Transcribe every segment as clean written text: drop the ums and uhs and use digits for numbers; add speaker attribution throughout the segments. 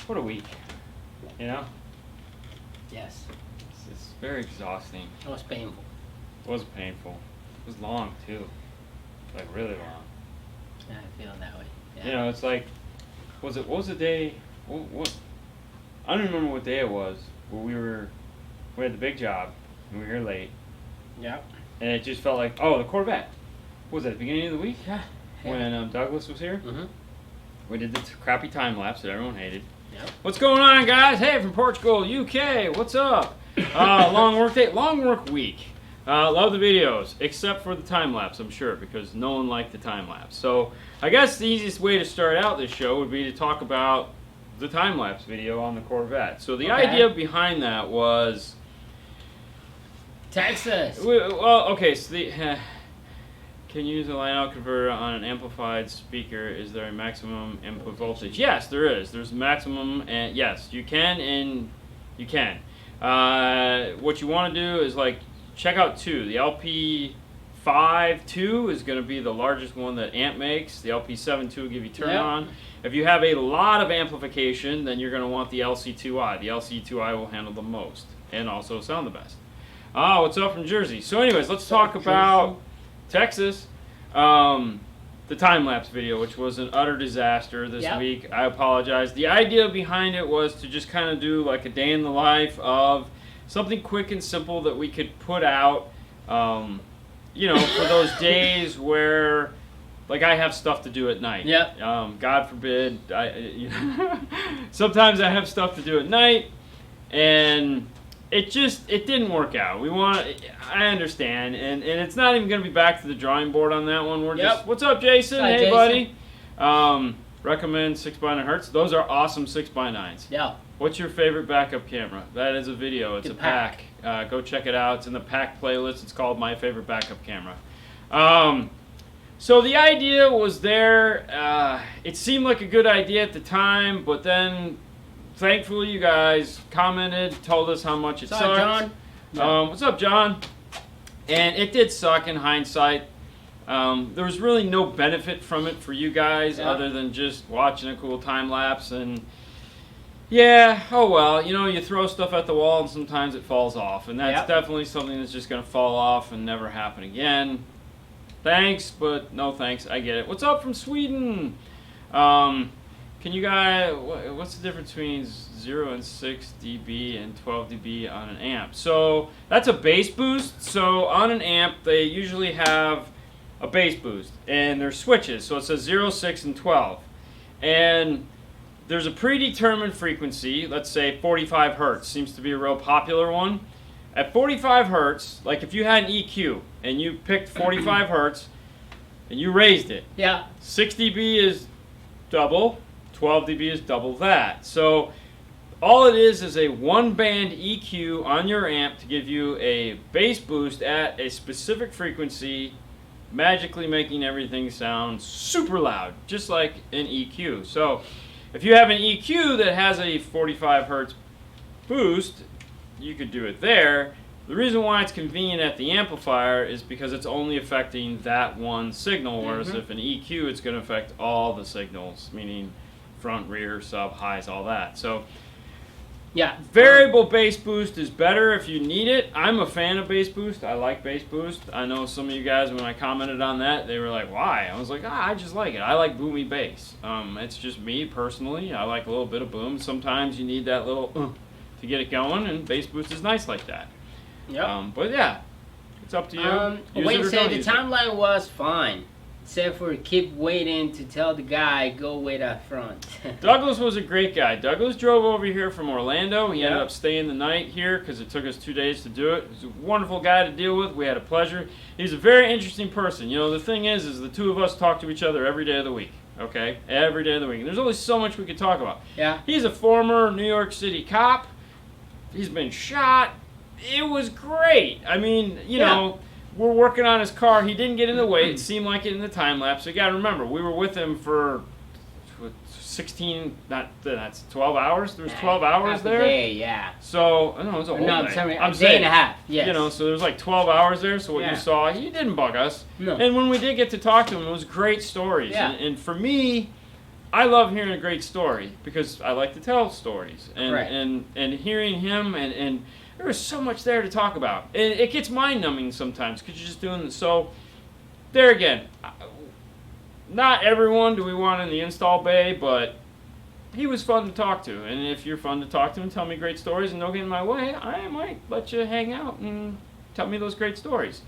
Speaker 1: what a week. You know?
Speaker 2: Yes.
Speaker 1: It's very exhausting.
Speaker 2: It was painful.
Speaker 1: It was painful. It was long, too. Like, really long.
Speaker 2: Yeah, I feel that way. Yeah.
Speaker 1: You know, it's like, what was the day, what, I don't remember what day it was, but we had the big job, and we were here late,
Speaker 2: Yep.
Speaker 1: and it just felt like, oh, the Corvette. What was that, the beginning of the week?
Speaker 2: Yeah.
Speaker 1: When Douglas was here?
Speaker 2: Mm-hmm.
Speaker 1: We did the crappy time lapse that everyone hated.
Speaker 2: Yep.
Speaker 1: What's going on, guys? Hey, from Portugal, UK. What's up? Long work day, long work week. Love the videos, except for the time lapse, I'm sure, because no one liked the time lapse. So I guess the easiest way to start out this show would be to talk about the time lapse video on the Corvette. So the idea behind that was
Speaker 2: Texas.
Speaker 1: well, okay. So can you use a line out converter on an amplified speaker? Is there a maximum input voltage? Yes, there is. There's maximum, and yes, you can, and you can. What you want to do is like check out 2. The LP5-2 is going to be the largest one that amp makes. The LP7-2 will give you turn on. If you have a lot of amplification, then you're going to want the LC2i. The LC2i will handle the most and also sound the best. What's up from Jersey? So anyways, let's talk about Texas. The time-lapse video, which was an utter disaster this week. I apologize. The idea behind it was to just kind of do like a day in the life of something quick and simple that we could put out, you know, for those days where, like, I have stuff to do at night.
Speaker 2: Yep.
Speaker 1: God forbid, sometimes I have stuff to do at night, and it didn't work out. I understand, and it's not even going to be back to the drawing board on that one. We're just, what's up, Jason?
Speaker 2: Hi,
Speaker 1: hey,
Speaker 2: Jason.
Speaker 1: buddy. Recommend 6x9 Hertz. Those are awesome 6x9s.
Speaker 2: Yeah.
Speaker 1: What's your favorite backup camera? That is a video. It's
Speaker 2: The
Speaker 1: a pack. Go check it out. It's in the pack playlist. It's called My Favorite Backup Camera. So the idea was there. It seemed like a good idea at the time, but then thankfully you guys commented, told us how much it sucked.
Speaker 2: What's up, John?
Speaker 1: What's up, John? And it did suck in hindsight. There was really no benefit from it for you guys other than just watching a cool time lapse, and yeah, oh well, you know, you throw stuff at the wall and sometimes it falls off, and that's definitely something that's just going to fall off and never happen again. Thanks, but no thanks. I get it. What's up from Sweden? Can you guys, what's the difference between 0 and 6 dB and 12 dB on an amp? So that's a bass boost. So on an amp, they usually have a bass boost, and there's switches. So it says 0, 6, and 12. And there's a predetermined frequency, let's say 45 hertz, seems to be a real popular one. At 45 hertz, like if you had an EQ and you picked 45 hertz and you raised it, 6 dB is double, 12 dB is double that. So all it is a one-band EQ on your amp to give you a bass boost at a specific frequency, magically making everything sound super loud, just like an EQ. So if you have an EQ that has a 45 hertz boost, you could do it there. The reason why it's convenient at the amplifier is because it's only affecting that one signal, whereas if an EQ, it's going to affect all the signals, meaning front, rear, sub, highs, all that. So variable bass boost is better if you need it. I'm a fan of bass boost. I like bass boost. I know some of you guys, when I commented on that, they were like, why? I was like, I just like it. I like boomy bass. It's just me personally. I like a little bit of boom. Sometimes you need that little to get it going, and bass boost is nice like that. But yeah, it's up to you.
Speaker 2: Wait, say the timeline was fine. Except for keep waiting to tell the guy, go wait up front.
Speaker 1: Douglas was a great guy. Douglas drove over here from Orlando. He ended up staying the night here because it took us 2 days to do it. He was a wonderful guy to deal with. We had a pleasure. He's a very interesting person. You know, the thing is the two of us talk to each other every day of the week. Okay? Every day of the week. And there's only so much we could talk about. He's a former New York City cop. He's been shot. It was great. I mean, you know, we're working on his car. He didn't get in the way. It seemed like it in the time lapse. So you got to remember, we were with him for 12 hours. There was 12 hours there.
Speaker 2: Day,
Speaker 1: So I don't know, it was a whole day.
Speaker 2: I'm sorry,
Speaker 1: I'm
Speaker 2: a day and a half.
Speaker 1: You know, so there was like 12 hours there. So what you saw, he didn't bug us. And when we did get to talk to him, it was great stories. And for me, I love hearing a great story because I like to tell stories, and
Speaker 2: Right.
Speaker 1: and hearing him and there was so much there to talk about. And it gets mind numbing sometimes because you're just doing this. So there again, not everyone do we want in the install bay, but he was fun to talk to. And if you're fun to talk to and tell me great stories and don't get in my way, I might let you hang out and tell me those great stories.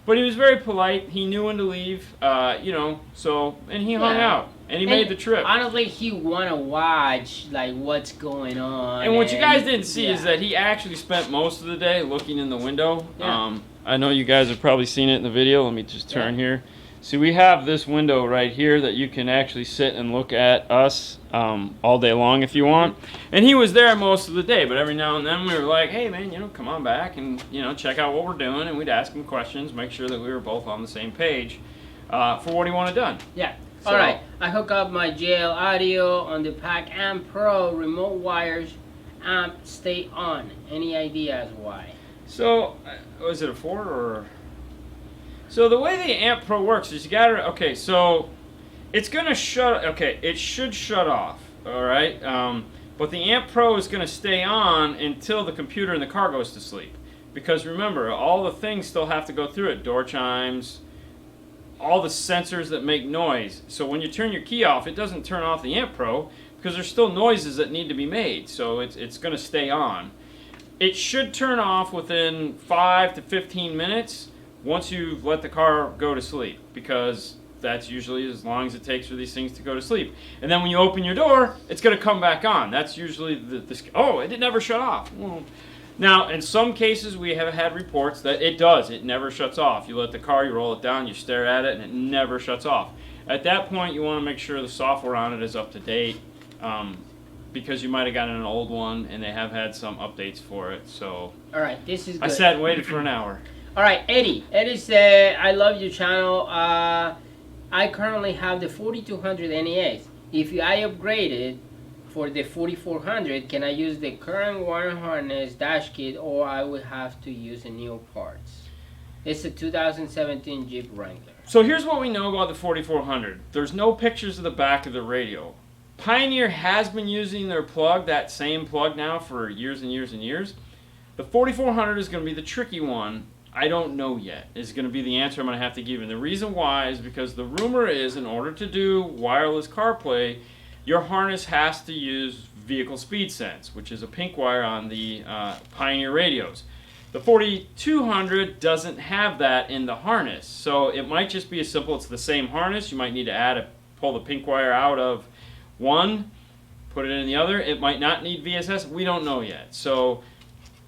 Speaker 1: But he was very polite. He knew when to leave, so, and he hung out. And he made the trip.
Speaker 2: Honestly, he want to watch, like, what's going on.
Speaker 1: And what you guys didn't see is that he actually spent most of the day looking in the window.
Speaker 2: Yeah.
Speaker 1: I know you guys have probably seen it in the video. Let me just turn here. See, we have this window right here that you can actually sit and look at us all day long if you want. And he was there most of the day, but every now and then we were like, hey, man, come on back and, check out what we're doing. And we'd ask him questions, make sure that we were both on the same page for what he wanted done.
Speaker 2: Yeah.
Speaker 1: So,
Speaker 2: all right. I hook up my JL audio on the Pack Amp Pro remote wires. Amp stay on. Any ideas why?
Speaker 1: So, was it a 4 or... So the way the Amp Pro works is you gotta, okay, so it's gonna shut, okay, it should shut off, all right? But the Amp Pro is gonna stay on until the computer in the car goes to sleep. Because remember, all the things still have to go through it, door chimes, all the sensors that make noise. So when you turn your key off, it doesn't turn off the Amp Pro because there's still noises that need to be made. So it's gonna stay on. It should turn off within 5 to 15 minutes. Once you let the car go to sleep, because that's usually as long as it takes for these things to go to sleep. And then when you open your door, it's going to come back on. That's usually oh, it never shut off. Well, now, in some cases, we have had reports that it does. It never shuts off. You let the car, you roll it down, you stare at it, and it never shuts off. At that point, you want to make sure the software on it is up to date, because you might have gotten an old one, and they have had some updates for it. So,
Speaker 2: all right, this is good.
Speaker 1: I sat and waited for an hour.
Speaker 2: All right, Eddie. Eddie said, I love your channel. I currently have the 4200 NES. If I upgrade it for the 4400, can I use the current wire harness dash kit, or I would have to use a new parts? It's a 2017 Jeep Wrangler.
Speaker 1: So here's what we know about the 4400. There's no pictures of the back of the radio. Pioneer has been using their plug, that same plug now, for years and years and years. The 4400 is going to be the tricky one. I don't know yet is going to be the answer I'm going to have to give. And the reason why is because the rumor is in order to do wireless CarPlay, your harness has to use vehicle speed sense, which is a pink wire on the Pioneer radios. The 4200 doesn't have that in the harness. So it might just be as simple, it's the same harness. You might need to pull the pink wire out of one, put it in the other. It might not need VSS. We don't know yet. So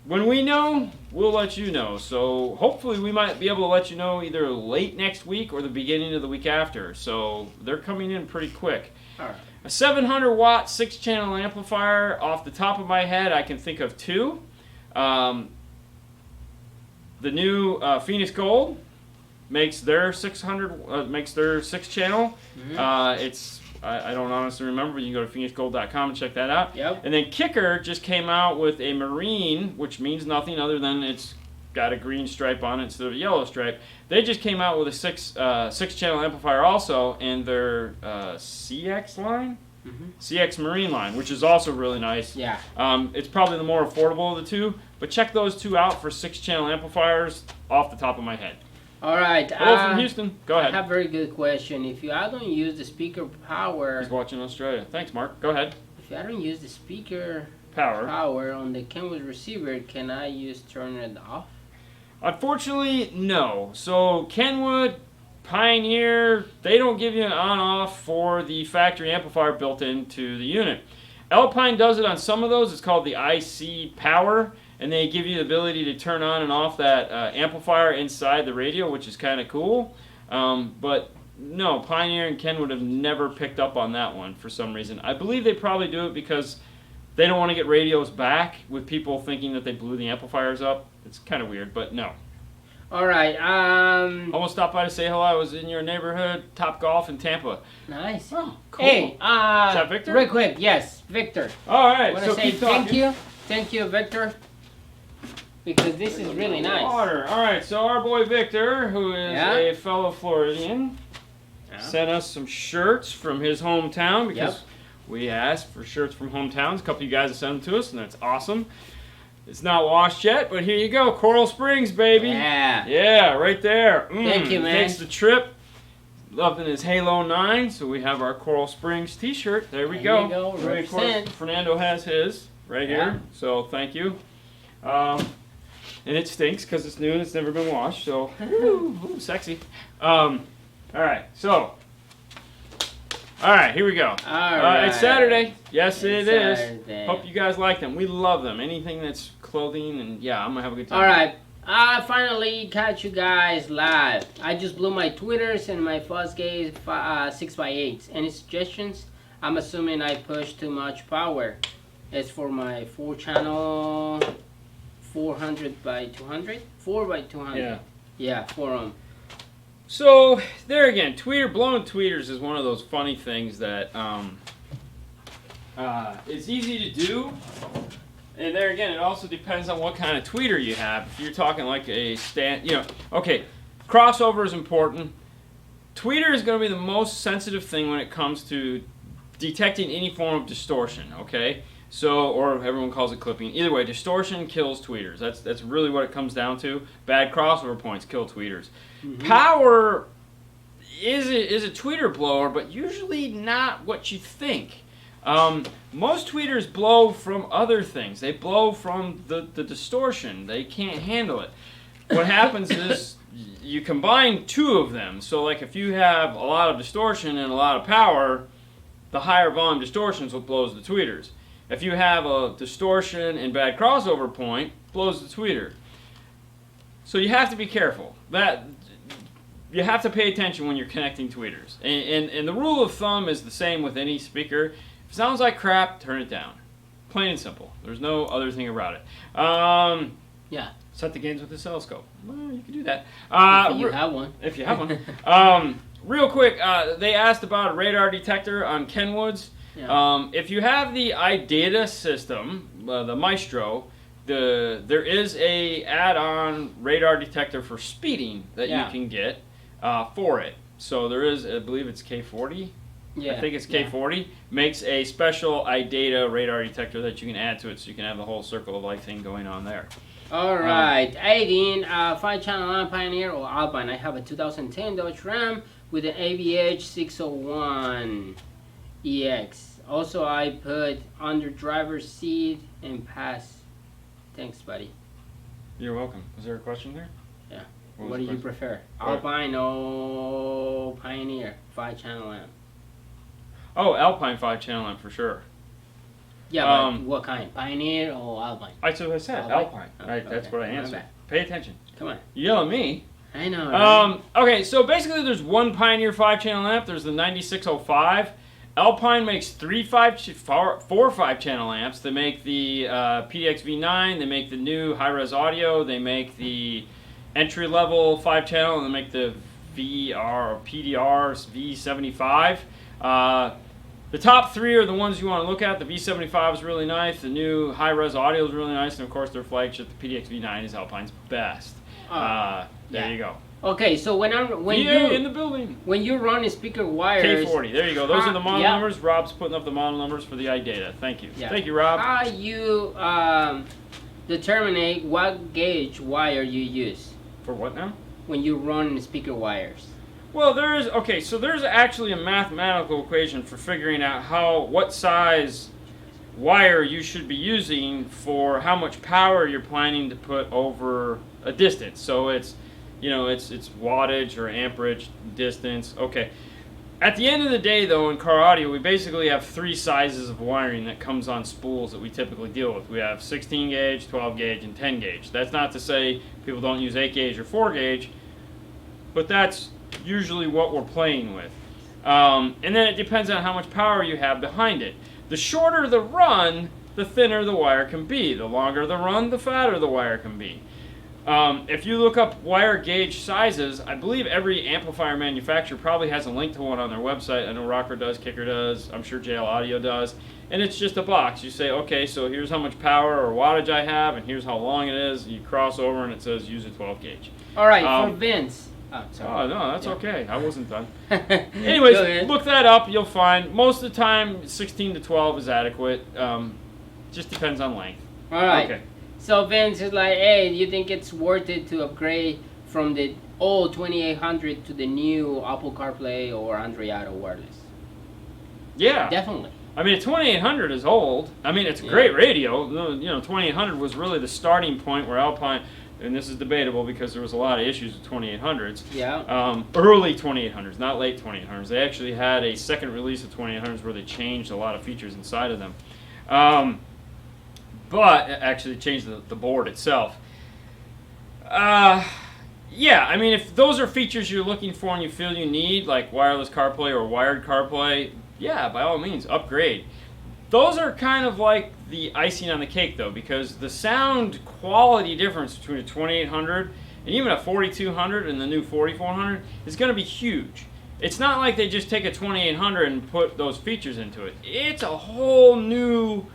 Speaker 1: when we know, we'll let you know. So hopefully we might be able to let you know either late next week or the beginning of the week after. So they're coming in pretty quick.
Speaker 2: All right.
Speaker 1: A 700 watt 6-channel amplifier, off the top of my head, I can think of two. The new Phoenix Gold makes their 600 makes their 6-channel. Mm-hmm. I don't honestly remember, but you can go to phoenixgold.com and check that out.
Speaker 2: Yep.
Speaker 1: And then Kicker just came out with a Marine, which means nothing other than it's got a green stripe on it instead of a yellow stripe. They just came out with a 6-channel amplifier also in their CX line, CX Marine line, which is also really nice.
Speaker 2: Yeah.
Speaker 1: It's probably the more affordable of the two, but check those two out for 6-channel amplifiers off the top of my head.
Speaker 2: All right.
Speaker 1: Hello from Houston. Go ahead.
Speaker 2: I have a very good question. If I don't use the speaker power...
Speaker 1: He's watching Australia. Thanks, Mark. Go ahead.
Speaker 2: If I don't use the speaker
Speaker 1: power
Speaker 2: on the Kenwood receiver, can I turn it off?
Speaker 1: Unfortunately, no. So Kenwood, Pioneer, they don't give you an on-off for the factory amplifier built into the unit. Alpine does it on some of those. It's called the IC Power. And they give you the ability to turn on and off that amplifier inside the radio, which is kind of cool. But no, Pioneer and Kenwood have never picked up on that one for some reason. I believe they probably do it because they don't want to get radios back with people thinking that they blew the amplifiers up. It's kind of weird, but no.
Speaker 2: All right.
Speaker 1: Almost stopped by to say hello. I was in your neighborhood, Top Golf in Tampa.
Speaker 2: Nice.
Speaker 1: Oh, cool.
Speaker 2: Hey,
Speaker 1: is that Victor?
Speaker 2: Real quick, yes, Victor.
Speaker 1: All right.
Speaker 2: I want to say thank you, Victor. Because this is really nice.
Speaker 1: Water. All right, so our boy Victor, who is a fellow Floridian, sent us some shirts from his hometown because we asked for shirts from hometowns. A couple of you guys have sent them to us, and that's awesome. It's not washed yet, but here you go. Coral Springs, baby.
Speaker 2: Yeah.
Speaker 1: Yeah, right there.
Speaker 2: Thank you, man.
Speaker 1: Takes the trip. Loving his Halo 9, so we have our Coral Springs t-shirt. There we go.
Speaker 2: You go.
Speaker 1: Of course, Fernando has his right here, so thank you. And it stinks because it's new and it's never been washed, so ooh, sexy. All right, so. All right, here we go.
Speaker 2: All right.
Speaker 1: It's Saturday. Yes,
Speaker 2: It's
Speaker 1: it is.
Speaker 2: Saturday.
Speaker 1: Hope you guys like them. We love them. Anything that's clothing, and yeah, I'm going to have a good time.
Speaker 2: All right. I finally catch you guys live. I just blew my Twitters and my Fuzzgate 6x8s. Any suggestions? I'm assuming I pushed too much power. It's for my 4-channel 400 by 200? 4 by 200.
Speaker 1: Yeah.
Speaker 2: Yeah, 4 ohm.
Speaker 1: So, there again, blowing tweeters is one of those funny things that it's easy to do. And there again, it also depends on what kind of tweeter you have. If you're talking like a okay, crossover is important. Tweeter is going to be the most sensitive thing when it comes to detecting any form of distortion, okay? So, or everyone calls it clipping. Either way, distortion kills tweeters. That's really what it comes down to. Bad crossover points kill tweeters. Mm-hmm. Power is a tweeter blower, but usually not what you think. Most tweeters blow from other things. They blow from the distortion. They can't handle it. What happens is you combine two of them. So like if you have a lot of distortion and a lot of power, the higher volume distortion is what blows the tweeters. If you have a distortion and bad crossover point, blows the tweeter. So you have to be careful. You have to pay attention when you're connecting tweeters. And the rule of thumb is the same with any speaker. If it sounds like crap, turn it down. Plain and simple. There's no other thing about it.
Speaker 2: Yeah.
Speaker 1: Set the gains with the oscilloscope. Well, you can do that.
Speaker 2: If you have one.
Speaker 1: If you have one. Real quick, they asked about a radar detector on Kenwoods. Yeah. If you have the iData system, the Maestro, there is a add-on radar detector for speeding that you can get for it. So there is, I believe it's K40. Yeah. I think it's K40. Makes a special iData radar detector that you can add to it, so you can have the whole circle of life thing going on there.
Speaker 2: All right, 18 5-channel lamp Pioneer or Alpine. I have a 2010 Dodge Ram with an AVH 601 EX. Also, I put under driver's seat and pass. Thanks, buddy.
Speaker 1: You're welcome. Was there a question there?
Speaker 2: Yeah. What do you prefer? Alpine or Pioneer 5-channel lamp?
Speaker 1: Oh, Alpine 5-channel lamp for sure.
Speaker 2: Yeah, but what kind? Pioneer or Alpine?
Speaker 1: That's what I said. Alpine. Right, that's what I answered. Pay attention.
Speaker 2: Come on.
Speaker 1: You yell at me.
Speaker 2: I know. Right?
Speaker 1: Okay, so basically there's one Pioneer 5-channel lamp. There's the 9605. Alpine makes four 5-channel lamps. They make the PDX V9. They make the new high-res audio. They make the entry-level 5-channel, and they make the PDR V75. The top three are the ones you want to look at. The V75 is really nice. The new high-res audio is really nice. And, of course, their flagship, the PDX V9, is Alpine's best. There you go.
Speaker 2: Okay, so when
Speaker 1: you're in the building,
Speaker 2: when you run speaker wires,
Speaker 1: K40. There you go. Those are the model numbers. Rob's putting up the model numbers for the iData. Thank you. Yeah. Thank you, Rob.
Speaker 2: How you determine what gauge wire you use?
Speaker 1: For what now?
Speaker 2: When you run speaker wires.
Speaker 1: Well, there's actually a mathematical equation for figuring out what size wire you should be using for how much power you're planning to put over a distance. So it's wattage or amperage, distance. Okay. At the end of the day, though, in car audio, we basically have three sizes of wiring that comes on spools that we typically deal with. We have 16 gauge, 12 gauge, and 10 gauge. That's not to say people don't use 8 gauge or 4 gauge, but that's usually what we're playing with. And then it depends on how much power you have behind it. The shorter the run, the thinner the wire can be. The longer the run, the fatter the wire can be. If you look up wire gauge sizes, I believe every amplifier manufacturer probably has a link to one on their website. I know Rocker does, Kicker does, I'm sure JL Audio does. And it's just a box. You say, okay, so here's how much power or wattage I have, and here's how long it is. You cross over and it says use a 12 gauge.
Speaker 2: All right, for Vince, Oh, sorry.
Speaker 1: Oh, no, that's
Speaker 2: Yeah.
Speaker 1: okay. I wasn't done. Anyways,
Speaker 2: Go ahead.
Speaker 1: look that up. You'll find most of the time 16 to 12 is adequate. Just depends on length.
Speaker 2: All right.
Speaker 1: Okay.
Speaker 2: So Vince is like, hey, do you think it's worth it to upgrade from the old 2800 to the new Apple CarPlay or Android Auto wireless?
Speaker 1: Yeah.
Speaker 2: Definitely.
Speaker 1: I mean, 2800 is old. I mean, it's a great radio. You know, 2800 was really the starting point where Alpine, and this is debatable because there was a lot of issues with 2800s.
Speaker 2: Yeah.
Speaker 1: Early 2800s, not late 2800s. They actually had a second release of 2800s where they changed a lot of features inside of them. But actually changed the board itself. Yeah, I mean, if those are features you're looking for and you feel you need, like wireless CarPlay or wired CarPlay, yeah, by all means, upgrade. Those are kind of like the icing on the cake, though, because the sound quality difference between a 2800 and even a 4200 and the new 4400 is going to be huge. It's not like they just take a 2800 and put those features into it. It's a whole new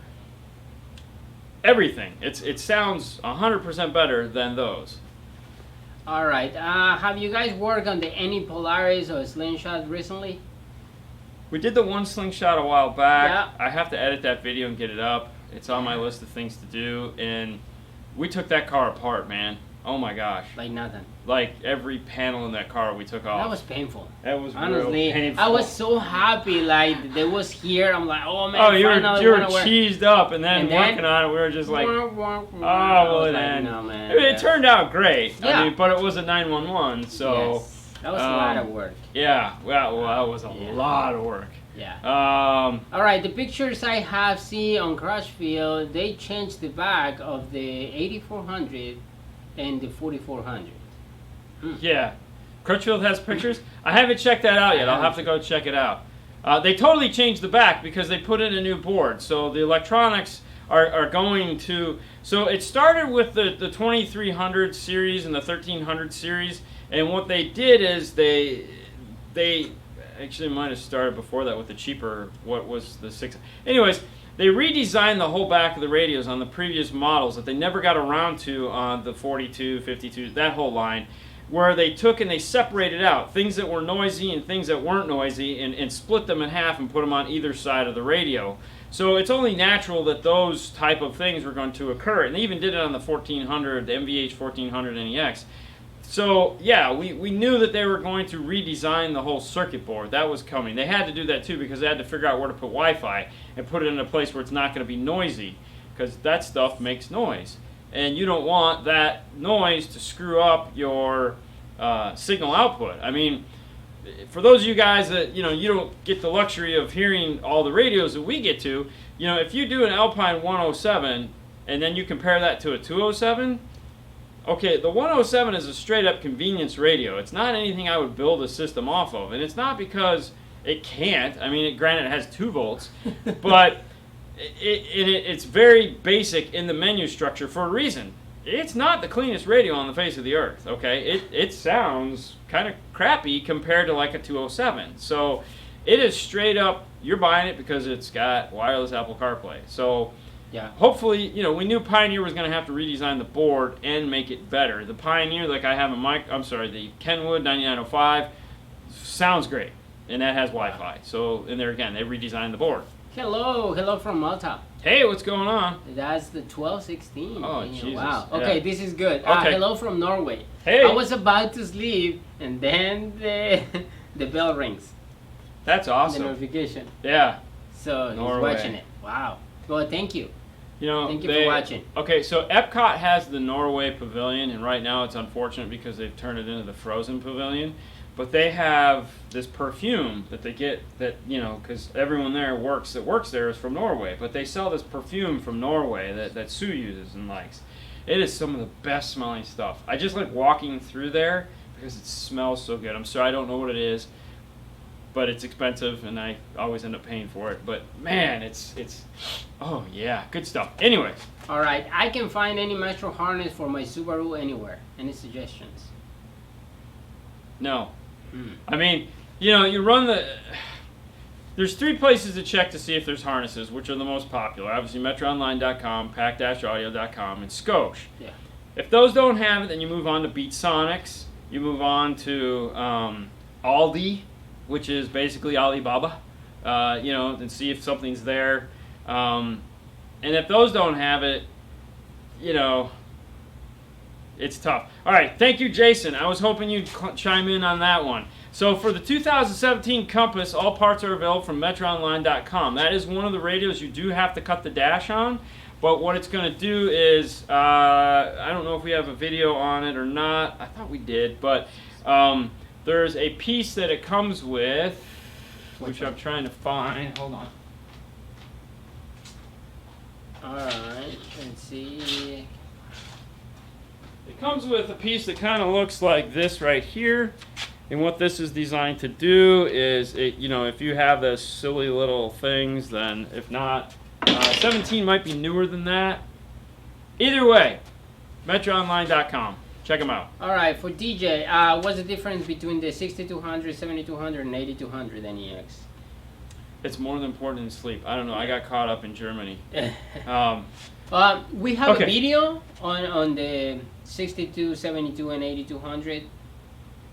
Speaker 1: everything. It sounds 100% better than those.
Speaker 2: All right. Have you guys worked on the any Polaris or Slingshot recently?
Speaker 1: We did the one slingshot a while back.
Speaker 2: Yeah.
Speaker 1: I have to edit that video and get it up. It's on my list of things to do. And we took that car apart, man. Oh my gosh.
Speaker 2: Like nothing.
Speaker 1: Like every panel in that car we took off.
Speaker 2: That was painful.
Speaker 1: That was
Speaker 2: Honestly,
Speaker 1: real painful.
Speaker 2: I was so happy. Like they was here. I'm like, oh man.
Speaker 1: Oh, you were
Speaker 2: finally
Speaker 1: cheesed up, and then
Speaker 2: And then-
Speaker 1: working on it, we were just like,
Speaker 2: oh,
Speaker 1: oh, well, then.
Speaker 2: no, man.
Speaker 1: I mean, it turned out great.
Speaker 2: Yeah.
Speaker 1: I mean, but it was a 911, so
Speaker 2: Yes. That was a lot of work.
Speaker 1: yeah. Well, that was a
Speaker 2: Yeah.
Speaker 1: lot of work.
Speaker 2: Yeah.
Speaker 1: Um,
Speaker 2: All right, the pictures I have seen on Crashfield, they changed the back of the 8400 and the 4400.
Speaker 1: Yeah. Crutchfield has pictures? I haven't checked that out yet. I'll have to go check it out. They totally changed the back because they put in a new board. So the electronics are going to... So it started with the 2300 series and the 1300 series. And what they did is they actually might have started before that with the cheaper, what was the 6... Anyways, they redesigned the whole back of the radios on the previous models that they never got around to on the 42, 52, that whole line, where they took and they separated out things that were noisy and things that weren't noisy and split them in half and put them on either side of the radio. So it's only natural that those type of things were going to occur. And they even did it on the 1400, the MVH 1400 NEX. So, yeah, we knew that they were going to redesign the whole circuit board. That was coming. They had to do that, too, because they had to figure out where to put Wi-Fi and put it in a place where it's not going to be noisy, because that stuff makes noise. And you don't want that noise to screw up your signal output. I mean, for those of you guys that, you don't get the luxury of hearing all the radios that we get to, if you do an Alpine 107 and then you compare that to a 207... Okay, the 107 is a straight-up convenience radio. It's not anything I would build a system off of. And it's not because it can't. I mean, granted, it has 2 volts. But it's very basic in the menu structure for a reason. It's not the cleanest radio on the face of the earth, okay? It sounds kind of crappy compared to like a 207. So it is straight-up, you're buying it because it's got wireless Apple CarPlay. So...
Speaker 2: Yeah.
Speaker 1: Hopefully, we knew Pioneer was going to have to redesign the board and make it better. The Pioneer, like I have the Kenwood 9905, sounds great, and that has Wi-Fi. So, and there again, they redesigned the board.
Speaker 2: Hello from Malta.
Speaker 1: Hey, what's going on?
Speaker 2: That's the 1216.
Speaker 1: Oh,
Speaker 2: Yeah,
Speaker 1: Jesus.
Speaker 2: wow.
Speaker 1: Yeah.
Speaker 2: Okay, this is good.
Speaker 1: Okay.
Speaker 2: Hello from Norway.
Speaker 1: Hey.
Speaker 2: I was about to sleep, and then the bell rings.
Speaker 1: That's
Speaker 2: The
Speaker 1: awesome.
Speaker 2: notification.
Speaker 1: Yeah.
Speaker 2: So
Speaker 1: Norway.
Speaker 2: he's watching it. Wow. Well, thank you. Thank you
Speaker 1: they,
Speaker 2: for watching.
Speaker 1: Okay, so Epcot has the Norway Pavilion, and right now it's unfortunate because they've turned it into the Frozen Pavilion. But they have this perfume that they get that, because everyone there that works there is from Norway. But they sell this perfume from Norway that Sue uses and likes. It is some of the best smelling stuff. I just like walking through there because it smells so good. I'm sorry, I don't know what it is. But it's expensive, and I always end up paying for it. But man, it's oh yeah, good stuff. Anyways,
Speaker 2: All right, I can find any Metro harness for my Subaru anywhere. Any suggestions?
Speaker 1: no. I mean, you run there's 3 places to check to see if there's harnesses, which are the most popular. Obviously, MetroOnline.com, Pack-Audio.com, and Scosh.
Speaker 2: Yeah.
Speaker 1: If those don't have it, then you move on to Beat Sonics. You move on to Aldi, which is basically Alibaba. And see if something's there. And if those don't have it, it's tough. All right, thank you, Jason. I was hoping you'd chime in on that one. So for the 2017 Compass, all parts are available from MetroOnline.com. That is one of the radios you do have to cut the dash on. But what it's going to do is, I don't know if we have a video on it or not. I thought we did, but there's a piece that it comes with, which I'm trying to find. Hold on.
Speaker 2: Alright, let's see.
Speaker 1: It comes with a piece that kind of looks like this right here. And what this is designed to do is, if you have those silly little things, then if not, 17 might be newer than that. Either way, MetroOnline.com. Check them out.
Speaker 2: Alright, for DJ, what's the difference between the 6200, 7200, and 8200 NEX?
Speaker 1: It's more than important than sleep. I don't know. I got caught up in Germany.
Speaker 2: We have a video on the 62, 72, and 8200.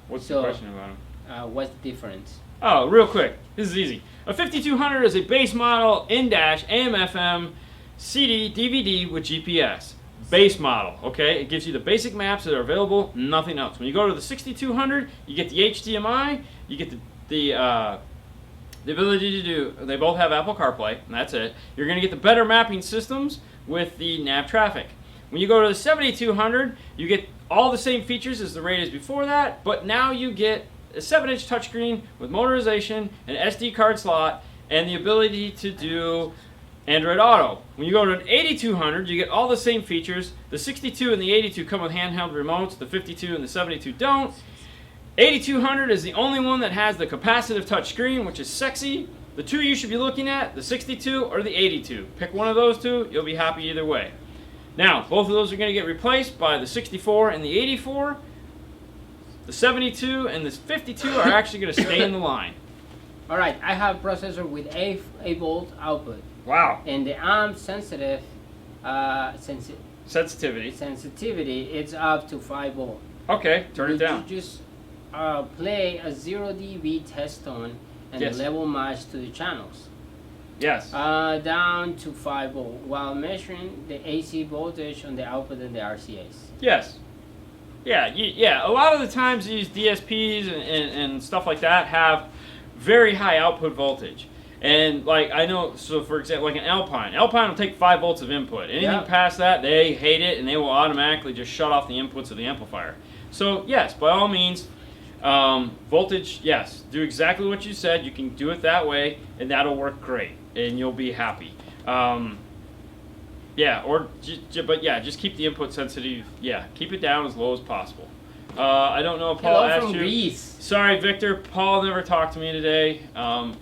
Speaker 1: What's the question about them?
Speaker 2: What's the difference?
Speaker 1: Oh, real quick. This is easy. A 5200 is a base model in-dash AM/FM CD DVD with GPS. Base model, okay? It gives you the basic maps that are available, nothing else. When you go to the 6200, you get the HDMI, you get the ability to do, they both have Apple CarPlay, and that's it. You're going to get the better mapping systems with the nav traffic. When you go to the 7200, you get all the same features as the radios before that, but now you get a 7-inch touchscreen with motorization, an SD card slot, and the ability to do Android Auto. When you go to an 8200, you get all the same features. The 62 and the 82 come with handheld remotes. The 52 and the 72 don't. 8200 is the only one that has the capacitive touch screen, which is sexy. The two you should be looking at, the 62 or the 82. Pick one of those two, you'll be happy either way. Now, both of those are going to get replaced by the 64 and the 84. The 72 and the 52 are actually going to stay in the line.
Speaker 2: Alright, I have a processor with 8 volt output.
Speaker 1: Wow.
Speaker 2: And the AMP sensitivity, it's up to 5 volt.
Speaker 1: Okay, turn it down.
Speaker 2: You just play a 0 dB test tone and
Speaker 1: Yes.
Speaker 2: level match to the channels.
Speaker 1: Yes.
Speaker 2: Down to 5 volt while measuring the AC voltage on the output and the RCAs.
Speaker 1: Yes. Yeah. A lot of the times these DSPs and stuff like that have very high output voltage. And like I know, so for example, like an Alpine will take 5 volts of input. Anything past that, they hate it and they will automatically just shut off the inputs of the amplifier. So yes, by all means, voltage, yes, do exactly what you said. You can do it that way, and that'll work great, and you'll be happy. Just keep the input sensitive. Yeah, keep it down as low as possible. I don't know if Paul
Speaker 2: Hello
Speaker 1: asked
Speaker 2: from
Speaker 1: you.
Speaker 2: Greece.
Speaker 1: Sorry, Victor. Paul never talked to me today.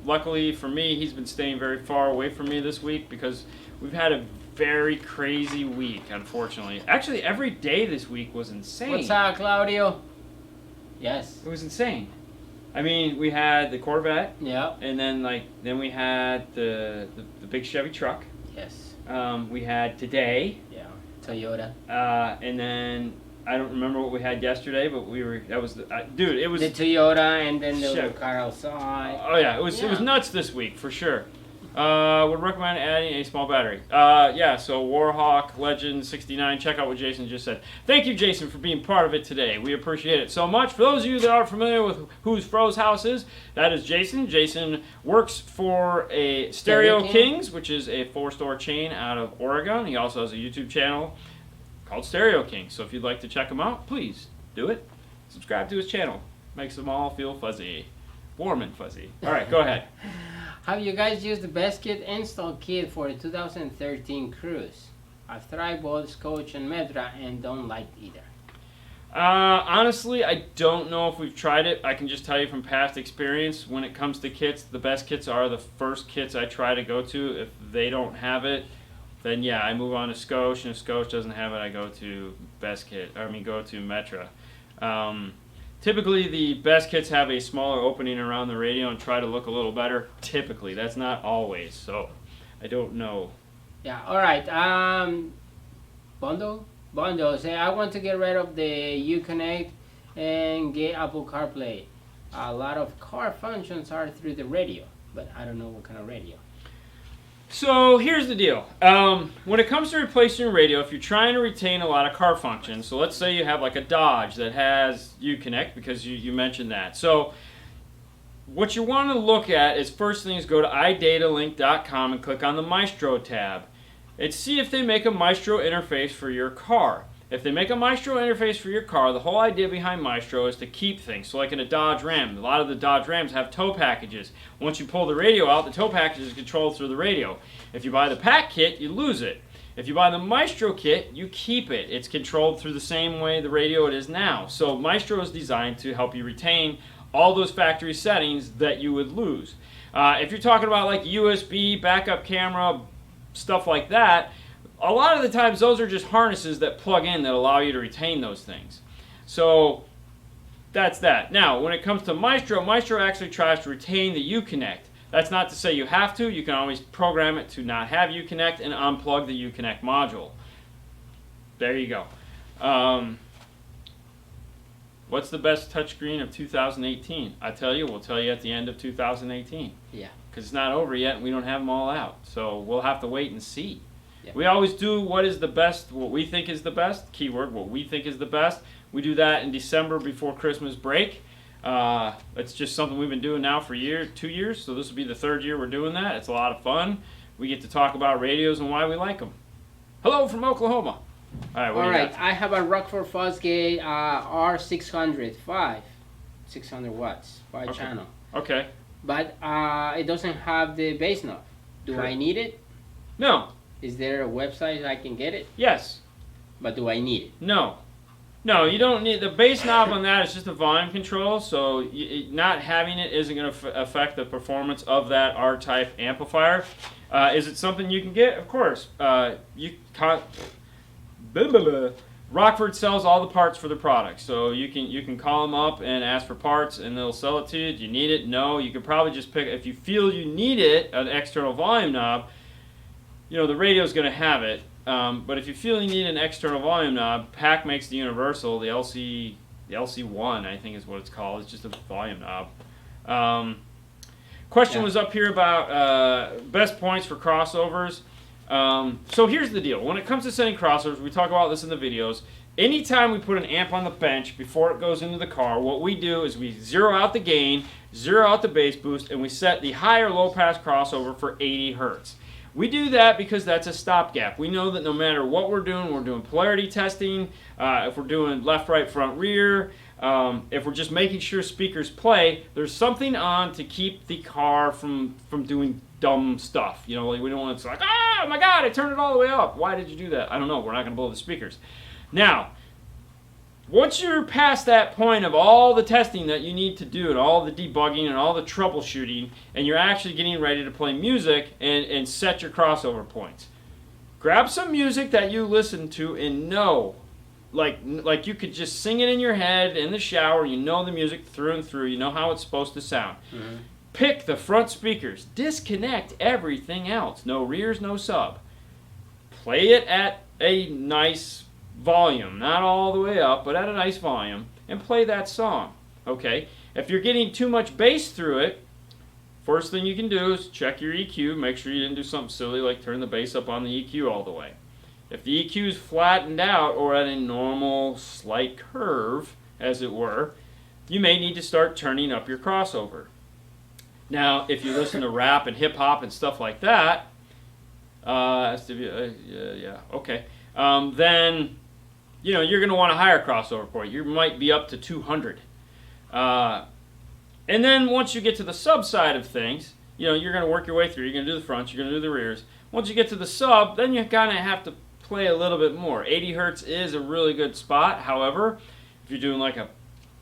Speaker 1: Luckily for me, he's been staying very far away from me this week because we've had a very crazy week, unfortunately. Actually, every day this week was insane.
Speaker 2: What's up, Claudio? Yes.
Speaker 1: It was insane. I mean, we had the Corvette.
Speaker 2: Yeah.
Speaker 1: And then we had the big Chevy truck.
Speaker 2: Yes.
Speaker 1: We had today.
Speaker 2: Yeah. Toyota.
Speaker 1: And then I don't remember what we had yesterday, but it was the
Speaker 2: Toyota, and then the car outside.
Speaker 1: Oh yeah, it was nuts this week for sure. Would recommend adding a small battery. So Warhawk Legend 69. Check out what Jason just said. Thank you, Jason, for being part of it today. We appreciate it so much. For those of you that aren't familiar with who's Froze House is, that is Jason. Jason works for a Stereo Kings, which is a 4-store chain out of Oregon. He also has a YouTube channel called Stereo Kings. So if you'd like to check him out, please do it. Subscribe to his channel. Makes them all feel fuzzy. Warm and fuzzy. All right, go ahead.
Speaker 2: Have you guys used the best kit install kit for the 2013 Cruise? I've tried both Scotch and Metra and don't like either.
Speaker 1: Honestly, I don't know if we've tried it. I can just tell you from past experience, when it comes to kits, the best kits are the first kits I try to go to. If they don't have it, then yeah, I move on to Scotch, and if Scotch doesn't have it, I go to Metra. Typically, the best kits have a smaller opening around the radio and try to look a little better. Typically, that's not always, so I don't know.
Speaker 2: Yeah, all right. Bondo say I want to get rid of the Uconnect and get Apple CarPlay. A lot of car functions are through the radio, but I don't know what kind of radio.
Speaker 1: So here's the deal. When it comes to replacing your radio, if you're trying to retain a lot of car functions, so let's say you have like a Dodge that has Uconnect, because you mentioned that. So what you want to look at is, first thing is go to idatalink.com and click on the Maestro tab and see if they make a Maestro interface for your car. If they make a Maestro interface for your car, the whole idea behind Maestro is to keep things. So like in a Dodge Ram, a lot of the Dodge Rams have tow packages. Once you pull the radio out, the tow package is controlled through the radio. If you buy the pack kit, you lose it. If you buy the Maestro kit, you keep it. It's controlled through the same way the radio it is now. So Maestro is designed to help you retain all those factory settings that you would lose. If you're talking about like USB, backup camera, stuff like that, a lot of the times those are just harnesses that plug in that allow you to retain those things. So that's that. Now, when it comes to Maestro, Maestro actually tries to retain the Uconnect. That's not to say you have to. You can always program it to not have Uconnect and unplug the Uconnect module. There you go. What's the best touchscreen of 2018? I tell you, we'll tell you at the end of 2018.
Speaker 2: Yeah.
Speaker 1: Because it's not over yet and we don't have them all out. So we'll have to wait and see.
Speaker 2: Yeah.
Speaker 1: We always do what is the best, what we think is the best, keyword, what we think is the best. We do that in December before Christmas break. It's just something we've been doing now for 2 years, so this will be the 3rd year we're doing that. It's a lot of fun. We get to talk about radios and why we like them. Hello from Oklahoma. All right,
Speaker 2: I have a Rockford Fosgate R600 600 watts, 5 channel.
Speaker 1: Okay.
Speaker 2: But it doesn't have the bass knob. Do I need it?
Speaker 1: No.
Speaker 2: Is there a website I can get it?
Speaker 1: Yes.
Speaker 2: But do I need it?
Speaker 1: No. No, you don't need the bass knob on that. It's just a volume control, so not having it isn't going to affect the performance of that R-type amplifier. Is it something you can get? Of course. Rockford sells all the parts for the product, so you can call them up and ask for parts, and they'll sell it to you. Do you need it? No. You could probably just pick, if you feel you need it, an external volume knob. You know, the radio's going to have it, but if you feel you need an external volume knob, PAC makes the universal, the LC1, I think is what it's called. It's just a volume knob. Question was up here about best points for crossovers. So here's the deal. When it comes to setting crossovers, we talk about this in the videos. Anytime we put an amp on the bench before it goes into the car, what we do is we zero out the gain, zero out the bass boost, and we set the high or low pass crossover for 80 hertz. We do that because that's a stopgap. We know that no matter what we're doing polarity testing, if we're doing left, right, front, rear, if we're just making sure speakers play, there's something on to keep the car from doing dumb stuff. You know, like we don't want it to like, oh my God, I turned it all the way up. Why did you do that? I don't know. We're not going to blow the speakers. Now, once you're past that point of all the testing that you need to do and all the debugging and all the troubleshooting, and you're actually getting ready to play music and set your crossover points, grab some music that you listen to and know, like you could just sing it in your head in the shower. You know the music through and through. You know how it's supposed to sound. Mm-hmm. Pick the front speakers. Disconnect everything else. No rears, no sub. Play it at a nice volume, not all the way up, but at a nice volume, and play that song. Okay? If you're getting too much bass through it, first thing you can do is check your EQ. Make sure you didn't do something silly like turn the bass up on the EQ all the way. If the EQ is flattened out or at a normal slight curve, as it were, you may need to start turning up your crossover. Now, if you listen to rap and hip-hop and stuff like that, then you know, you're going to want a higher crossover point. You might be up to 200. And then once you get to the sub side of things, you know, you're going to work your way through. You're going to do the fronts, you're going to do the rears. Once you get to the sub, then you kind of have to play a little bit more. 80 hertz is a really good spot. However, if you're doing like a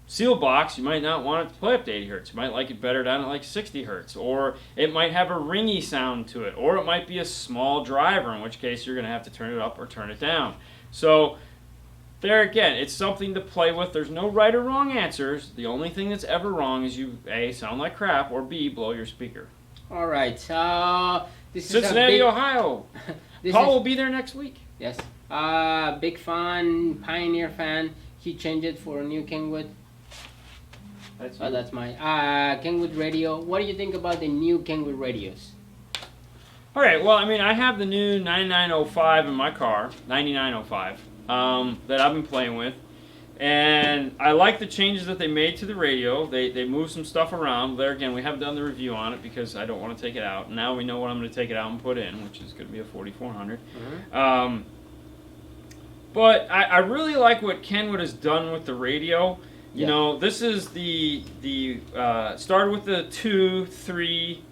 Speaker 1: seal box, you might not want it to play up to 80 hertz. You might like it better down at like 60 hertz. Or it might have a ringy sound to it. Or it might be a small driver, in which case you're going to have to turn it up or turn it down. So there again, it's something to play with. There's no right or wrong answers. The only thing that's ever wrong is you A, sound like crap, or B, blow your speaker.
Speaker 2: All right. This
Speaker 1: Cincinnati,
Speaker 2: is a big,
Speaker 1: Ohio. Paul will be there next week.
Speaker 2: Yes. Big fan, Pioneer fan. He changed it for a new Kenwood.
Speaker 1: That's
Speaker 2: Oh,
Speaker 1: you.
Speaker 2: that's mine. Kenwood radio. What do you think about the new Kenwood radios?
Speaker 1: All right. Well, I mean, I have the new 9905 in my car, 9905, that I've been playing with, and I like the changes that they made to the radio. They moved some stuff around. There again, we haven't done the review on it because I don't want to take it out. Now we know what I'm going to take it out and put in, which is going to be a 4400. But I really like what Kenwood has done with the radio. You know, this is the started with the 2, 3,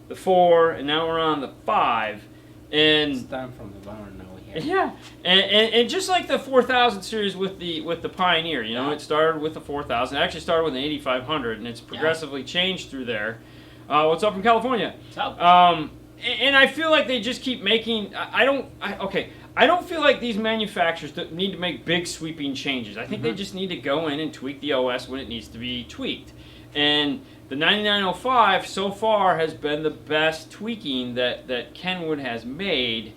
Speaker 1: the 4, and now we're on the 5. And
Speaker 2: Starting from the bottom now here.
Speaker 1: yeah, and just like the 4000 series with the Pioneer, you know, it started with the 4000. It actually started with an 8500, and it's progressively changed through there. What's up from California?
Speaker 2: What's up?
Speaker 1: And I feel like they just keep making. I don't feel like these manufacturers need to make big sweeping changes. I think they just need to go in and tweak the OS when it needs to be tweaked. And the 9905 so far has been the best tweaking that Kenwood has made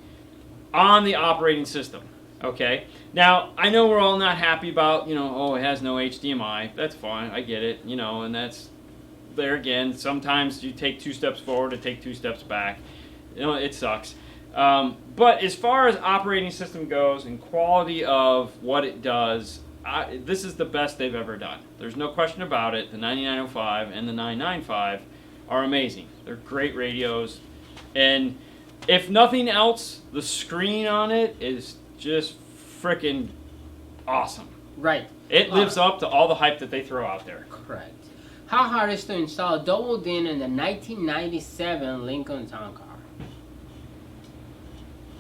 Speaker 1: on the operating system. Okay? Now, I know we're all not happy about, you know, oh, it has no HDMI. That's fine. I get it. You know, and that's, there again, sometimes you take 2 steps forward and take 2 steps back. You know, it sucks. But as far as operating system goes and quality of what it does, this is the best they've ever done. There's no question about it. The 9905 and the 995 are amazing. They're great radios. And if nothing else, the screen on it is just freaking awesome.
Speaker 2: Right.
Speaker 1: It lives up to all the hype that they throw out there.
Speaker 2: Correct. How hard is to install double DIN in the 1997 Lincoln Town Car?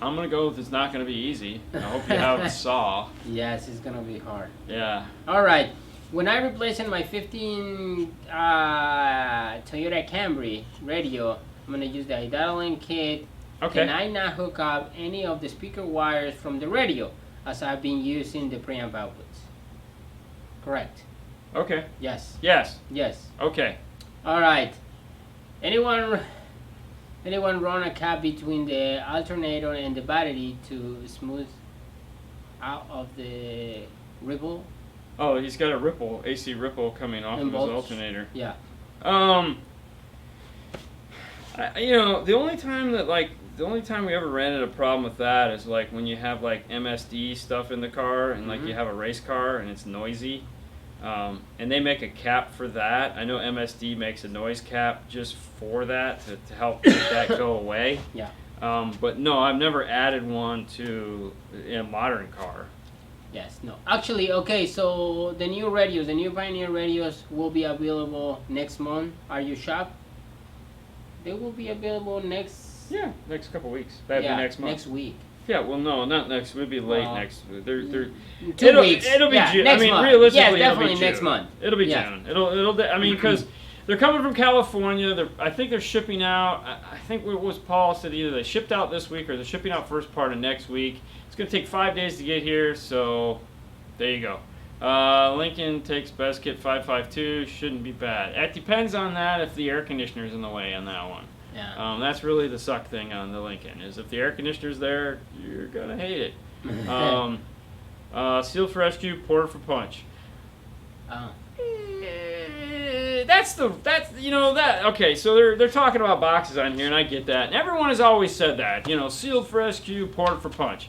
Speaker 1: I'm going to go with it's not going to be easy. I hope you have a saw.
Speaker 2: Yes, it's going to be hard.
Speaker 1: Yeah.
Speaker 2: All right. When I replaced my 15 Toyota Camry radio, I'm going to use the Idolin kit.
Speaker 1: Okay.
Speaker 2: Can I not hook up any of the speaker wires from the radio as I've been using the preamp outputs? Correct.
Speaker 1: Okay.
Speaker 2: Yes.
Speaker 1: Yes.
Speaker 2: Yes.
Speaker 1: Okay.
Speaker 2: All right. Anyone run a cap between the alternator and the battery to smooth out of the ripple?
Speaker 1: Oh, he's got a AC ripple coming off
Speaker 2: And
Speaker 1: of his
Speaker 2: volts?
Speaker 1: alternator.
Speaker 2: Yeah.
Speaker 1: You know, the only time we ever ran into a problem with that is like when you have like MSD stuff in the car and like you have a race car and it's noisy. And they make a cap for that. I know MSD makes a noise cap just for that to help make that go away.
Speaker 2: Yeah.
Speaker 1: But no, I've never added one to a modern car.
Speaker 2: Yes. No. Actually, okay. So the new Pioneer radios will be available next month. Are you shocked? They will be available next.
Speaker 1: Yeah, next couple weeks. That'd be next month.
Speaker 2: Next week.
Speaker 1: Yeah, well, no, not next. We'd be late
Speaker 2: Well,
Speaker 1: next.
Speaker 2: 2
Speaker 1: weeks. It'll be June.
Speaker 2: Next
Speaker 1: I mean,
Speaker 2: month.
Speaker 1: realistically,
Speaker 2: yes,
Speaker 1: it'll
Speaker 2: definitely
Speaker 1: be June.
Speaker 2: next month.
Speaker 1: It'll be June. I mean, because they're coming from California. I think they're shipping out. I think what was Paul said, either they shipped out this week or they're shipping out first part of next week. It's going to take 5 days to get here, so there you go. Lincoln takes best kit 552. Shouldn't be bad. It depends on that if the air conditioner's in the way on that one.
Speaker 2: Yeah.
Speaker 1: That's really the suck thing on the Lincoln, is if the air conditioner's there, you're going to hate it. Seal for SQ, porter for punch. Okay, so they're talking about boxes on here, and I get that. And everyone has always said that, you know, sealed for SQ, ported for punch.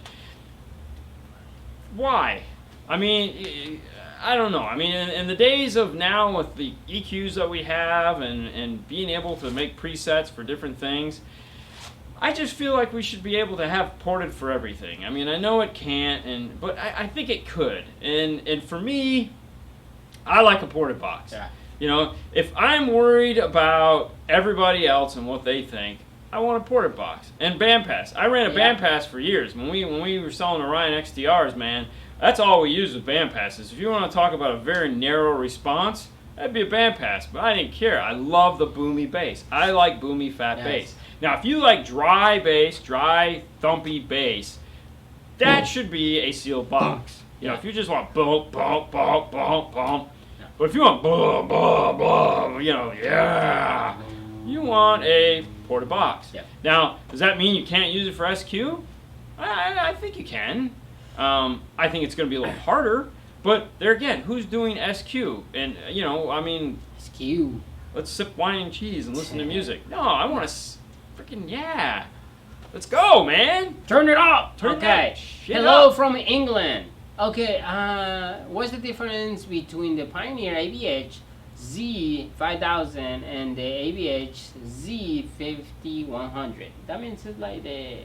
Speaker 1: Why? I mean, I don't know. I mean, in the days of now with the EQs that we have and being able to make presets for different things, I just feel like we should be able to have ported for everything. I mean, I know it can't, but I think it could. And for me, I like a ported box.
Speaker 2: Yeah.
Speaker 1: You know, if I'm worried about everybody else and what they think, I want a ported box. And bandpass. I ran a bandpass for years. When we were selling Orion XTRs, man, that's all we used was bandpasses. If you want to talk about a very narrow response, that'd be a bandpass. But I didn't care. I love the boomy bass. I like boomy fat bass. Now, if you like dry bass, dry thumpy bass, that should be a sealed box. You know, if you just want boom, boom, boom, boom, boom. But if you want boom, boom, boom, you know, you want a ported box.
Speaker 2: Yeah.
Speaker 1: Now, does that mean you can't use it for SQ? I think you can. I think it's going to be a little harder. But there again, who's doing SQ? And, you know, I mean,
Speaker 2: Skew.
Speaker 1: Let's sip wine and cheese and listen to music. No, I want to freaking, yeah. Let's go, man.
Speaker 2: Turn it up.
Speaker 1: Turn
Speaker 2: Okay.
Speaker 1: that shit
Speaker 2: Hello
Speaker 1: up.
Speaker 2: from England. Okay, what's the difference between the Pioneer ABH Z5000 and the ABH Z5100? That means it's like the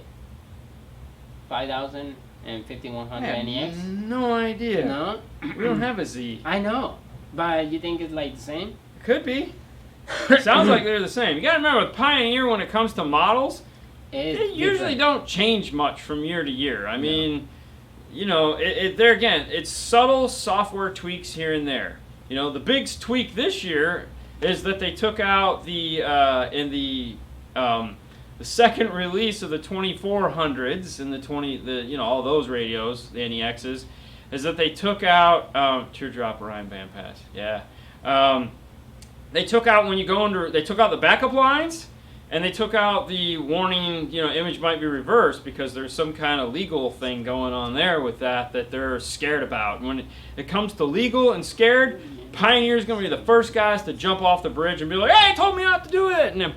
Speaker 2: 5000 and 5100
Speaker 1: I have
Speaker 2: NEX?
Speaker 1: no idea.
Speaker 2: No?
Speaker 1: We don't have a Z.
Speaker 2: I know, but you think it's like the same?
Speaker 1: Could be. Sounds like they're the same. You gotta remember with Pioneer, when it comes to models, they usually don't change much from year to year. I mean, you know, there again, it's subtle software tweaks here and there. You know, the big tweak this year is that they took out the in the second release of the 2400s and the all those radios, the NEXs, is that they took out teardrop Orion bandpass. Yeah. They took out when you go under. They took out the backup lines, and they took out the warning. Image might be reversed because there's some kind of legal thing going on there with that they're scared about. And when it comes to legal and scared, Pioneer's going to be the first guys to jump off the bridge and be like, "Hey, told me not to do it," and then,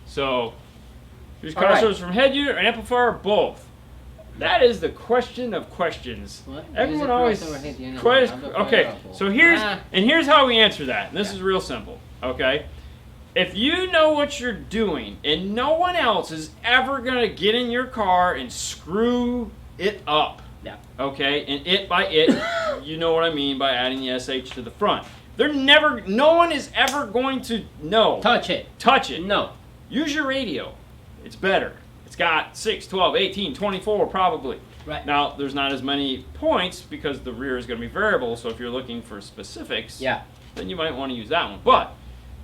Speaker 1: So, use crossovers from head unit or amplifier, both. That is the question of questions.
Speaker 2: What?
Speaker 1: Everyone always okay. So here's how we answer that. And this is real simple. Okay, if you know what you're doing and no one else is ever gonna get in your car and screw it up.
Speaker 2: Yeah.
Speaker 1: Okay, and by it, you know what I mean by adding the SH to the front. No one is ever going to know.
Speaker 2: Touch it. No.
Speaker 1: Use your radio. It's better. It's got 6, 12, 18, 24 probably.
Speaker 2: Right.
Speaker 1: Now, there's not as many points because the rear is going to be variable, so if you're looking for specifics, then you might want to use that one. But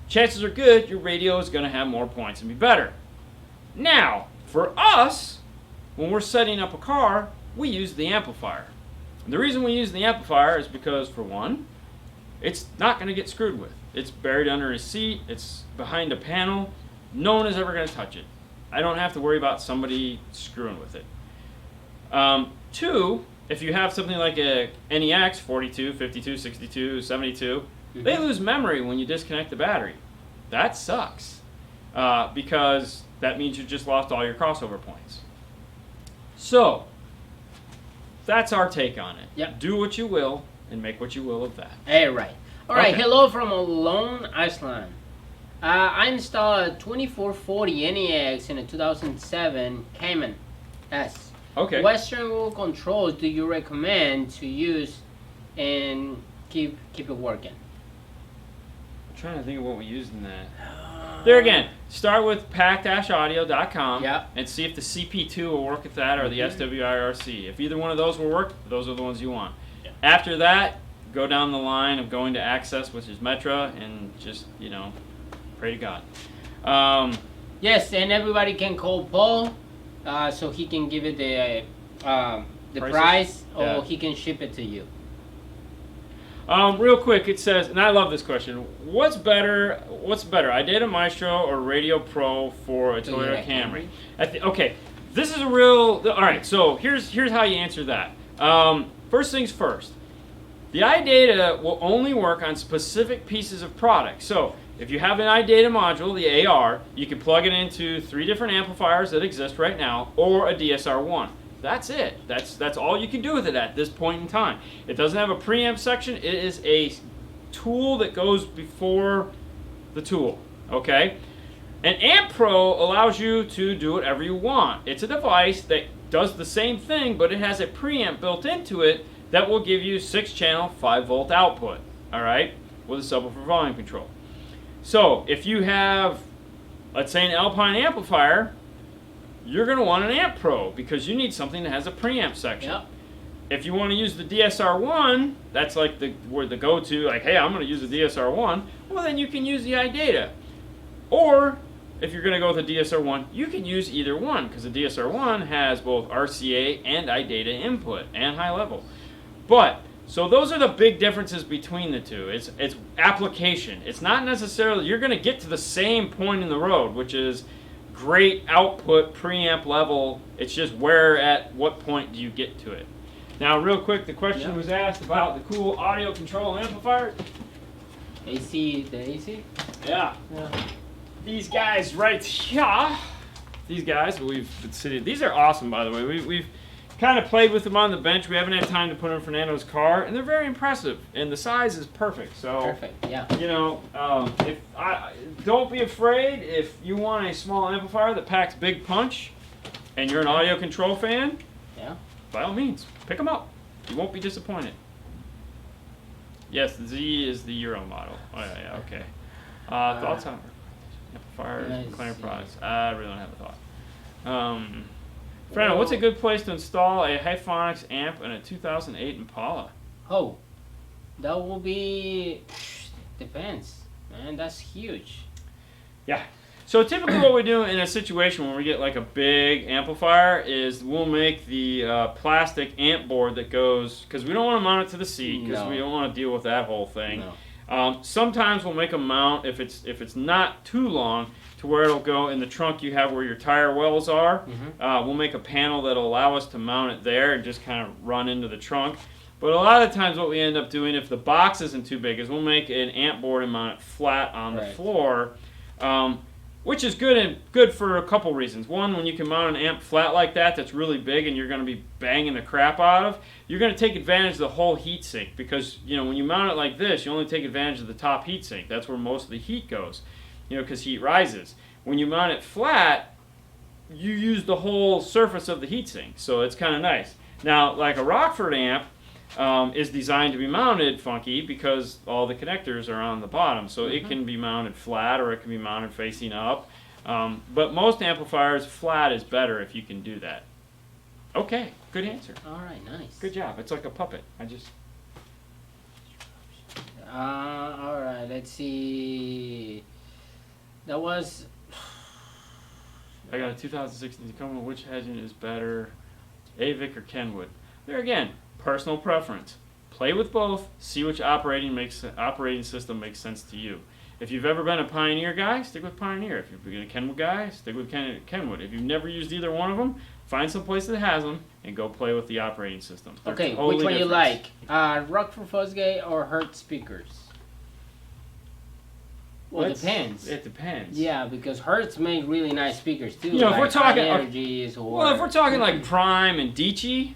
Speaker 1: chances are good your radio is going to have more points and be better. Now, for us, when we're setting up a car, we use the amplifier. And the reason we use the amplifier is because, for one, it's not going to get screwed with. It's buried under a seat. It's behind a panel. No one is ever going to touch it. I don't have to worry about somebody screwing with it. Two, if you have something like a NEX 42, 52, 62, 72, they lose memory when you disconnect the battery. That sucks because that means you just lost all your crossover points. So that's our take on it.
Speaker 2: Yep.
Speaker 1: Do what you will and make what you will of that.
Speaker 2: All right. All right.
Speaker 1: Okay.
Speaker 2: Hello from Lone Iceland. I installed a 2440 NEX in a 2007 Cayman S.
Speaker 1: Okay.
Speaker 2: What steering controls do you recommend to use and keep it working?
Speaker 1: I'm trying to think of what we used in that. There again, start with pack-audio.com and see if the CP2 will work with that or the SWIRC. If either one of those will work, those are the ones you want.
Speaker 2: Yeah.
Speaker 1: After that, go down the line of going to Access, which is Metra, and just, pray to God.
Speaker 2: Yes, and everybody can call Paul so he can give it the price or he can ship it to you.
Speaker 1: Real quick, it says, and I love this question, what's better, iData Maestro or Radio Pro for a Toyota Camry? Okay, this is a real, all right, so here's how you answer that. First things first, the iData will only work on specific pieces of product. So if you have an iData module, the AR, you can plug it into 3 different amplifiers that exist right now or a DSR1. That's it. That's all you can do with it at this point in time. It doesn't have a preamp section. It is a tool that goes before the tool, okay? And Amp Pro allows you to do whatever you want. It's a device that does the same thing, but it has a preamp built into it that will give you 6-channel, 5-volt output, all right, with a subwoofer volume control. So if you have, let's say, an Alpine amplifier, you're going to want an Amp Pro because you need something that has a preamp section.
Speaker 2: Yep.
Speaker 1: If you want to use the DSR1, that's like the go-to, like, hey, I'm going to use the DSR1, well, then you can use the iData. Or if you're going to go with the DSR1, you can use either one because the DSR1 has both RCA and iData input and high level. But so those are the big differences between the two. It's application. It's not necessarily, you're going to get to the same point in the road, which is great output preamp level. It's just at what point do you get to it. Now real quick, the question was asked about the cool audio control amplifiers.
Speaker 2: AC, the AC?
Speaker 1: Yeah. These guys right here. These guys, these are awesome, by the way. We've kind of played with them on the bench. We haven't had time to put them in Fernando's car, and they're very impressive. And the size is perfect. So,
Speaker 2: Perfect, yeah.
Speaker 1: you know, don't be afraid if you want a small amplifier that packs big punch, and you're an audio control fan.
Speaker 2: Yeah.
Speaker 1: By all means, pick them up. You won't be disappointed. Yes, the Z is the Euro model. Oh yeah, okay. Thoughts on amplifiers, McLaren products? I really don't have a thought. Fernando, what's a good place to install a Hyphonics amp in a 2008 Impala?
Speaker 2: Oh, that will be, depends, man, that's huge.
Speaker 1: Yeah. So typically what we do in a situation when we get like a big amplifier is we'll make the plastic amp board that goes, because we don't want to mount it to the seat because we don't want to deal with that whole thing. No. Sometimes we'll make a mount if it's not too long to where it'll go in the trunk you have where your tire wells are. We'll make a panel that'll allow us to mount it there and just kind of run into the trunk. But a lot of times what we end up doing if the box isn't too big is we'll make an amp board and mount it flat on the floor. Which is good for a couple reasons. One, when you can mount an amp flat like that that's really big and you're going to be banging the crap out of, you're going to take advantage of the whole heat sink because, you know, when you mount it like this, you only take advantage of the top heat sink. That's where most of the heat goes, you know, because heat rises. When you mount it flat, you use the whole surface of the heat sink, so it's kind of nice. Now, like a Rockford amp, is designed to be mounted funky because all the connectors are on the bottom. So it can be mounted flat or it can be mounted facing up. But most amplifiers, flat is better if you can do that. Okay, good answer.
Speaker 2: All right, nice.
Speaker 1: Good job. It's like a puppet.
Speaker 2: All right, let's see. That was...
Speaker 1: I got a 2016 Tacoma. Which engine is better, Avic or Kenwood? There again, personal preference. Play with both. See which operating system makes sense to you. If you've ever been a Pioneer guy, stick with Pioneer. If you've been a Kenwood guy, stick with Kenwood. If you've never used either one of them, find some place that has them and go play with the operating system. They're
Speaker 2: okay,
Speaker 1: totally
Speaker 2: which one
Speaker 1: different.
Speaker 2: you like? Rockford Fosgate or Hertz speakers? Well, it depends.
Speaker 1: It depends.
Speaker 2: Yeah, because Hertz make really nice speakers too.
Speaker 1: You know,
Speaker 2: like
Speaker 1: if we're talking
Speaker 2: energies or
Speaker 1: well, if we're talking like Prime and Dici,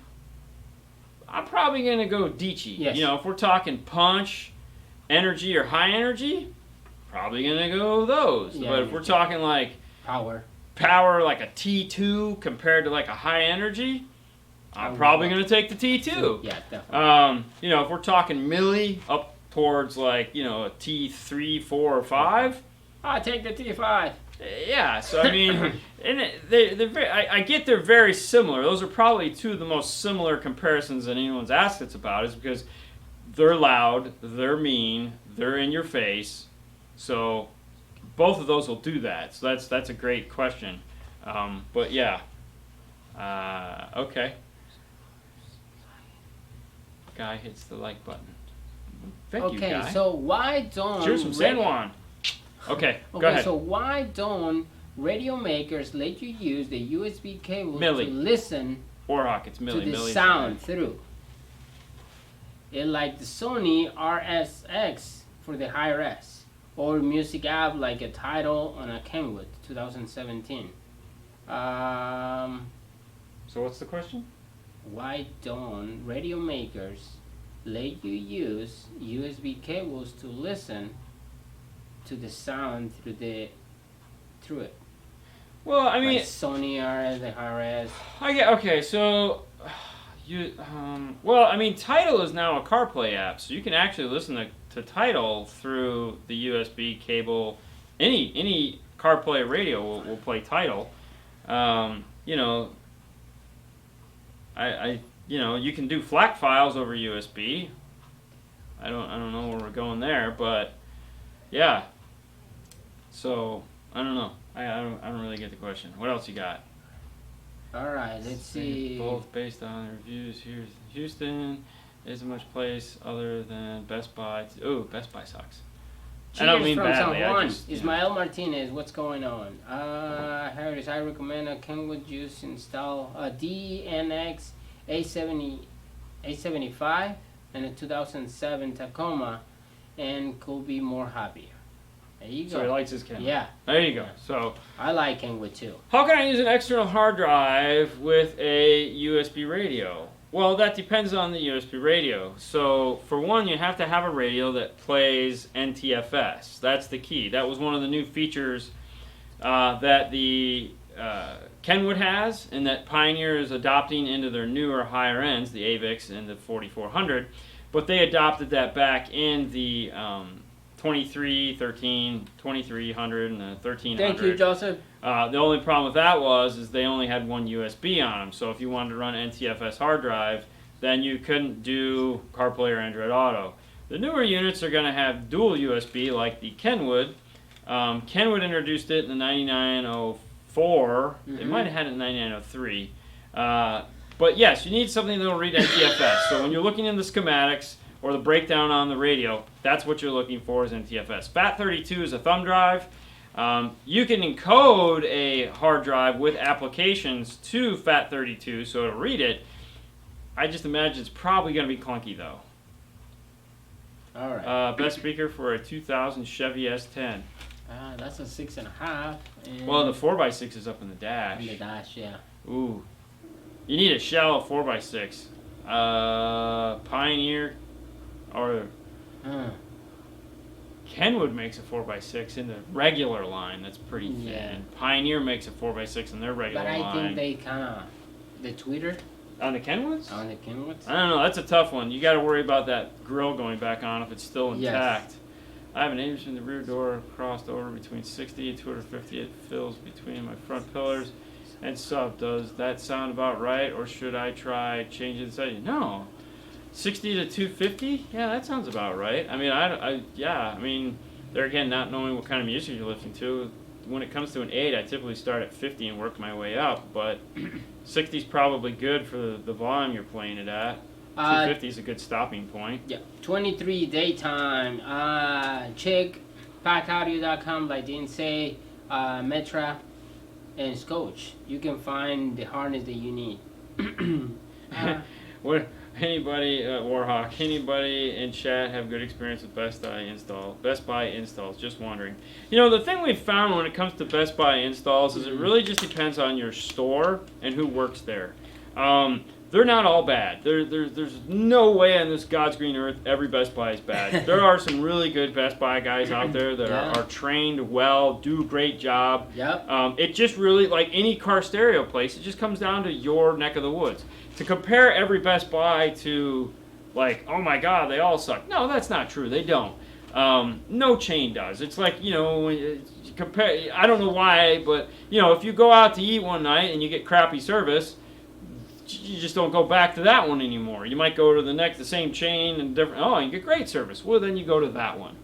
Speaker 1: I'm probably gonna go Dici.
Speaker 2: Yes.
Speaker 1: You know, if we're talking Punch, Energy, or High Energy, probably gonna go those.
Speaker 2: Yeah,
Speaker 1: but if we're talking like
Speaker 2: power
Speaker 1: like a T2 compared to like a High Energy, I'm probably gonna take the T2.
Speaker 2: Yeah, definitely.
Speaker 1: You know, if we're talking milli up towards like, you know, a T3, 4, or 5.
Speaker 2: I take the T5.
Speaker 1: Yeah, so I mean, I get they're very similar. Those are probably two of the most similar comparisons that anyone's asked us about, is because they're loud, they're mean, they're in your face. So both of those will do that. So that's a great question. But yeah, okay. Guy hits the like button. Thank you, Guy.
Speaker 2: Okay, so why don't...
Speaker 1: Cheers from San Juan. Okay, go ahead.
Speaker 2: So why don't radio makers let you use the USB cable
Speaker 1: Milli.
Speaker 2: to listen
Speaker 1: Warhawk, it's milli.
Speaker 2: to the
Speaker 1: Milli's
Speaker 2: sound
Speaker 1: right.
Speaker 2: through? It like the Sony RSX for the Hi-Res, or music app like a Tidal on a Kenwood 2017.
Speaker 1: So what's the question?
Speaker 2: Why don't radio makers let you use USB cables to listen to the sound through it?
Speaker 1: Well, I mean,
Speaker 2: like Sony RS, the Hi-Res.
Speaker 1: Okay, so well, I mean, Tidal is now a CarPlay app, so you can actually listen to Tidal through the USB cable. Any CarPlay radio will play Tidal. You know, you know, you can do FLAC files over USB. I don't know where we're going there, but yeah. So I don't know. I don't really get the question. What else you got?
Speaker 2: All right, let's see.
Speaker 1: Both based on the reviews here. Houston isn't much place other than Best Buy. Oh, Best Buy sucks.
Speaker 2: Cheers
Speaker 1: I don't mean
Speaker 2: from
Speaker 1: badly.
Speaker 2: San Juan.
Speaker 1: Just,
Speaker 2: Ismael Martinez, what's going on? Harris, I recommend a Kenwood Juice install a DNX 875 and a 2007 Tacoma and could be more happier. There you go.
Speaker 1: So he likes his Kenwood.
Speaker 2: Yeah.
Speaker 1: There you go.
Speaker 2: Yeah.
Speaker 1: So
Speaker 2: I like Kenwood too.
Speaker 1: how can I use an external hard drive with a USB radio? Well, that depends on the USB radio. So for one, you have to have a radio that plays NTFS. That's the key. That was one of the new features that the Kenwood has, and that Pioneer is adopting into their newer higher ends, the AVIX and the 4400. But they adopted that back in the 2313, 2300, and the 1300.
Speaker 2: Thank you, Joseph.
Speaker 1: The only problem with that is they only had one USB on them. So if you wanted to run NTFS hard drive, then you couldn't do CarPlay or Android Auto. The newer units are going to have dual USB like the Kenwood. Kenwood introduced it in the 9904. They might have had it in 9903. But yes, you need something that will read NTFS. So when you're looking in the schematics or the breakdown on the radio, that's what you're looking for is NTFS. FAT32 is a thumb drive. You can encode a hard drive with applications to FAT32 so it'll read it. I just imagine it's probably going to be clunky though.
Speaker 2: All right.
Speaker 1: Best speaker for a 2000 Chevy S10.
Speaker 2: That's a 6.5.
Speaker 1: Well, the 4x6 is up in the dash.
Speaker 2: In the dash, yeah.
Speaker 1: Ooh. You need a shallow 4x6. Pioneer or Kenwood makes a 4x6 in the regular line. That's pretty thin.
Speaker 2: Yeah.
Speaker 1: Pioneer makes a 4x6 in their regular line.
Speaker 2: But I think they kind of the tweeter
Speaker 1: On the Kenwoods?
Speaker 2: on the Kenwoods.
Speaker 1: I don't know. That's a tough one. You got to worry about that grill going back on if it's still intact.
Speaker 2: Yes.
Speaker 1: I have an Ames in the rear door crossed over between 60 and 250. It fills between my front pillars and sub. Does that sound about right, or should I try changing the setting? No. 60 to 250? Yeah, that sounds about right. I mean, I mean, there again, not knowing what kind of music you're listening to. When it comes to an 8, I typically start at 50 and work my way up, but 60 is probably good for the volume you're playing it at. 250 is a good stopping point.
Speaker 2: Yeah, 23 daytime. Check packaudio.com, like Dean say, Metra, and Scotch. You can find the harness that you need.
Speaker 1: What? Anybody, Warhawk, anybody in chat have good experience with Best Buy installs? Just wondering. You know, the thing we've found when it comes to Best Buy installs is it really just depends on your store and who works there. They're not all bad. There's no way on this God's green earth every Best Buy is bad. There are some really good Best Buy guys out there that are trained well, do a great job.
Speaker 2: Yep.
Speaker 1: It just really, like any car stereo place, it just comes down to your neck of the woods. To compare every Best Buy to, like, oh my God, they all suck. No, that's not true. They don't. No chain does. It's like, you know, when you compare. I don't know why, but you know, if you go out to eat one night and you get crappy service, you just don't go back to that one anymore. You might go to the same chain and different. Oh, you get great service. Well, then you go to that one.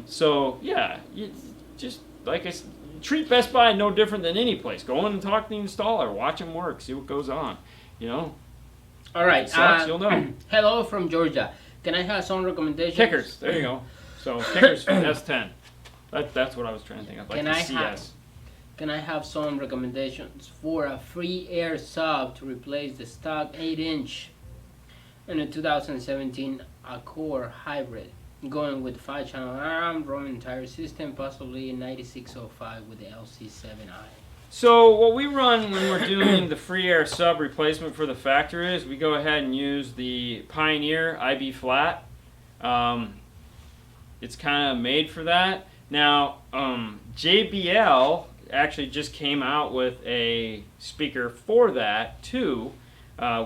Speaker 1: So yeah, you just like I said, treat Best Buy no different than any place. Go in and talk to the installer, watch them work, see what goes on. You know.
Speaker 2: All right.
Speaker 1: If it sucks, you'll know.
Speaker 2: Hello from Georgia. Can I have some recommendations?
Speaker 1: Kickers. There you go. So kickers for S10. That's what I was trying to think of. Like
Speaker 2: Can
Speaker 1: the
Speaker 2: I
Speaker 1: CS.
Speaker 2: Can I have some recommendations for a free air sub to replace the stock 8-inch in a 2017 Accord hybrid, going with 5-channel ARM, running entire system, possibly 9605 with the LC7i?
Speaker 1: So what we run when we're doing the free air sub replacement for the factory is we go ahead and use the Pioneer IB flat. It's kind of made for that. Now JBL actually just came out with a speaker for that too,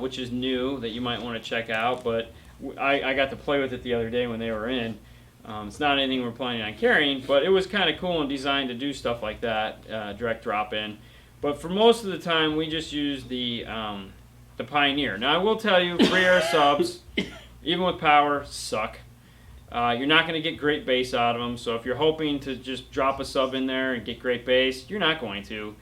Speaker 1: which is new that you might want to check out. But I got to play with it the other day when they were in. It's not anything we're planning on carrying, but it was kind of cool and designed to do stuff like that, direct drop in. But for most of the time, we just use the Pioneer. Now I will tell you, free air subs, even with power, suck. You're not going to get great bass out of them, so if you're hoping to just drop a sub in there and get great bass, you're not going to.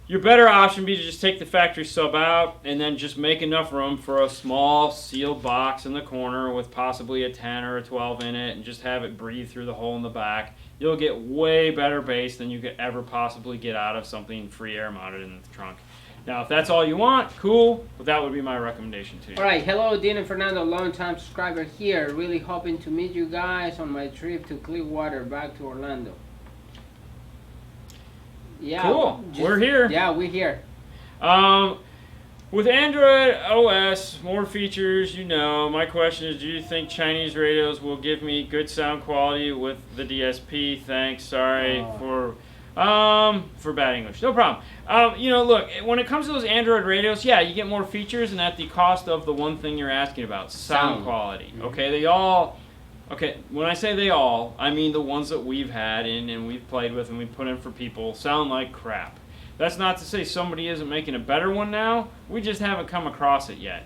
Speaker 1: Your better option would be to just take the factory sub out and then just make enough room for a small sealed box in the corner with possibly a 10 or a 12 in it and just have it breathe through the hole in the back. You'll get way better bass than you could ever possibly get out of something free air mounted in the trunk. Now, if that's all you want, cool, but that would be my recommendation to you.
Speaker 2: All right, hello, Dean and Fernando, long-time subscriber here. Really hoping to meet you guys on my trip to Clearwater back to Orlando. Yeah,
Speaker 1: Cool. We're here.
Speaker 2: Yeah, we're here.
Speaker 1: With Android OS, more features, my question is, do you think Chinese radios will give me good sound quality with the DSP? Thanks. Sorry for bad English. No problem. Look, when it comes to those Android radios, yeah, you get more features and at the cost of the one thing you're asking about, sound quality.
Speaker 2: Mm-hmm.
Speaker 1: Okay, when I say they all, I mean the ones that we've had and we've played with and we've put in for people sound like crap. That's not to say somebody isn't making a better one now. We just haven't come across it yet.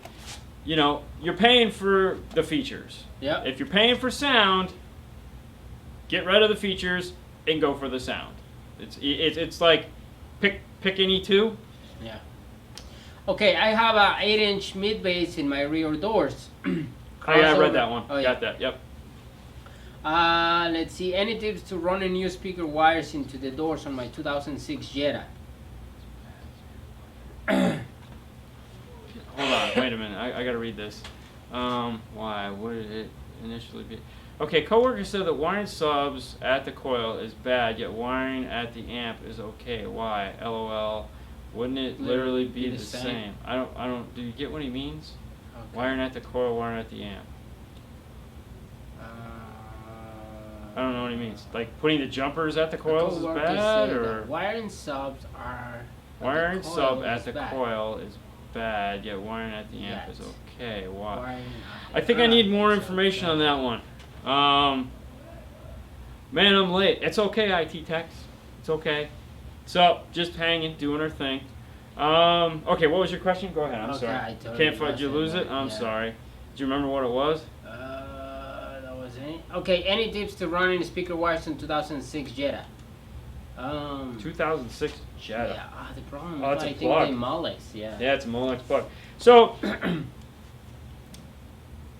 Speaker 1: You're paying for the features.
Speaker 2: Yeah.
Speaker 1: If you're paying for sound, get rid of the features and go for the sound. It's like pick any two.
Speaker 2: Yeah. Okay, I have a 8-inch mid bass in my rear doors.
Speaker 1: Oh yeah, I read that one.
Speaker 2: Oh, yeah.
Speaker 1: Got that. Yep.
Speaker 2: Let's see. Any tips to running new speaker wires into the doors on my 2006 Jetta?
Speaker 1: Hold on, wait a minute. I gotta read this. Why? What did it initially be? Okay, coworker said that wiring subs at the coil is bad, yet wiring at the amp is okay. Why? LOL. Wouldn't it literally be the same? I don't. Do you get what he means?
Speaker 2: Okay.
Speaker 1: Wiring at the coil, wiring at the amp. I don't know what he means. Like putting the jumpers at the coils is bad, or
Speaker 2: wiring subs are.
Speaker 1: Wiring sub at the coil is bad, yet wiring at the amp is okay. Why? I think I need more information on that one. Man, I'm late. It's okay, IT techs. It's okay. So, just hanging, doing our thing. Okay, what was your question? Go ahead. I'm sorry. Did you lose it? I'm sorry. Do you remember what it was?
Speaker 2: That was it. Okay, any tips to running speaker wires in 2006 Jetta?
Speaker 1: 2006 Jetta.
Speaker 2: Yeah, the problem
Speaker 1: Oh,
Speaker 2: is
Speaker 1: it's a
Speaker 2: I think
Speaker 1: plug.
Speaker 2: they Molex, yeah.
Speaker 1: Yeah, it's a Molex plug. So,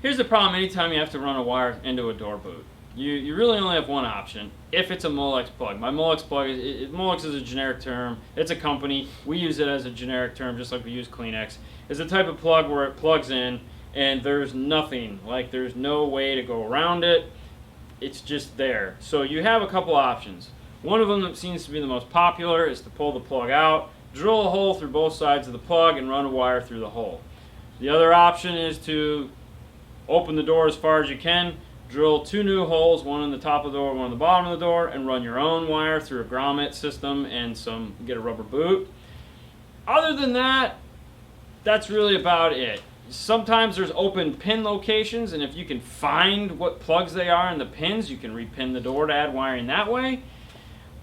Speaker 1: here's the problem anytime you have to run a wire into a door boot. You really only have one option if it's a Molex plug. My Molex plug, Molex is a generic term. It's a company. We use it as a generic term just like we use Kleenex. It's a type of plug where it plugs in and there's nothing. Like there's no way to go around it. It's just there. So you have a couple options. One of them that seems to be the most popular is to pull the plug out, drill a hole through both sides of the plug, and run a wire through the hole. The other option is to open the door as far as you can, drill 2 new holes, one in the top of the door, one in the bottom of the door, and run your own wire through a grommet system and get a rubber boot. Other than that, that's really about it. Sometimes there's open pin locations, and if you can find what plugs they are in the pins, you can repin the door to add wiring that way.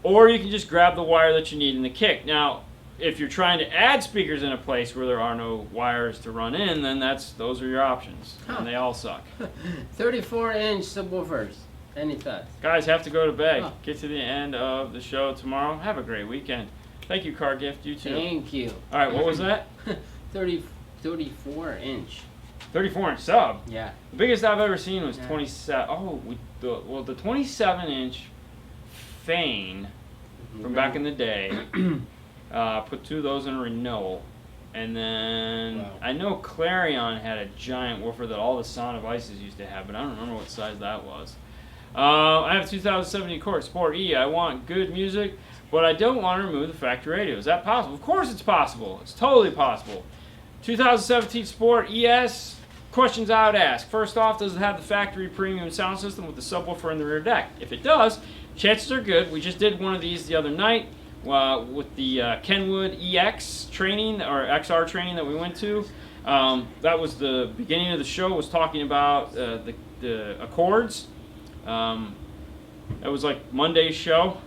Speaker 1: Or you can just grab the wire that you need in the kick. Now, if you're trying to add speakers in a place where there are no wires to run in, then those are your options, and they all suck.
Speaker 2: 34-inch subwoofers. Any thoughts?
Speaker 1: Guys, have to go to bed. Get to the end of the show tomorrow. Have a great weekend. Thank you, Car Gift. You too.
Speaker 2: Thank you.
Speaker 1: All right, what was that?
Speaker 2: 34-inch.
Speaker 1: 34-inch sub.
Speaker 2: Yeah.
Speaker 1: The biggest I've ever seen was 27. The 27-inch Fane from back in the day. Put 2 of those in a Renault. And then I know Clarion had a giant woofer that all the Sound Devices used to have, but I don't remember what size that was. I have a 2017 Cork Sport E. I want good music, but I don't want to remove the factory radio. Is that possible? Of course it's possible. It's totally possible. 2017 Sport ES, questions I would ask. First off, does it have the factory premium sound system with the subwoofer in the rear deck? If it does, chances are good. We just did one of these the other night with the Kenwood EX training or XR training that we went to. That was the beginning of the show. Was talking about the Accords. That was like Monday's show,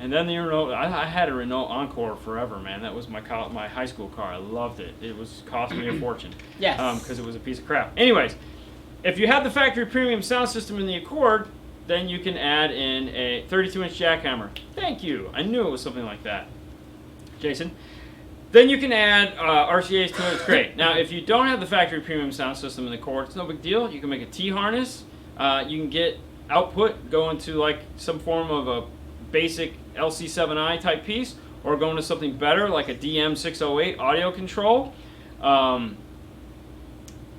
Speaker 1: and then the Renault. I had a Renault Encore forever, man. That was my high school car. I loved it. It was cost me a fortune.
Speaker 2: Yes.
Speaker 1: Because it was a piece of crap. Anyways, if you have the factory premium sound system in the Accord, then you can add in a 32-inch jackhammer. Thank you. I knew it was something like that, Jason. Then you can add RCAs to it. It's great. Now, if you don't have the factory premium sound system in the Accord, it's no big deal. You can make a T-harness. You can get output, go into like some form of a basic LC7i type piece, or going to something better like a DM608 audio control. And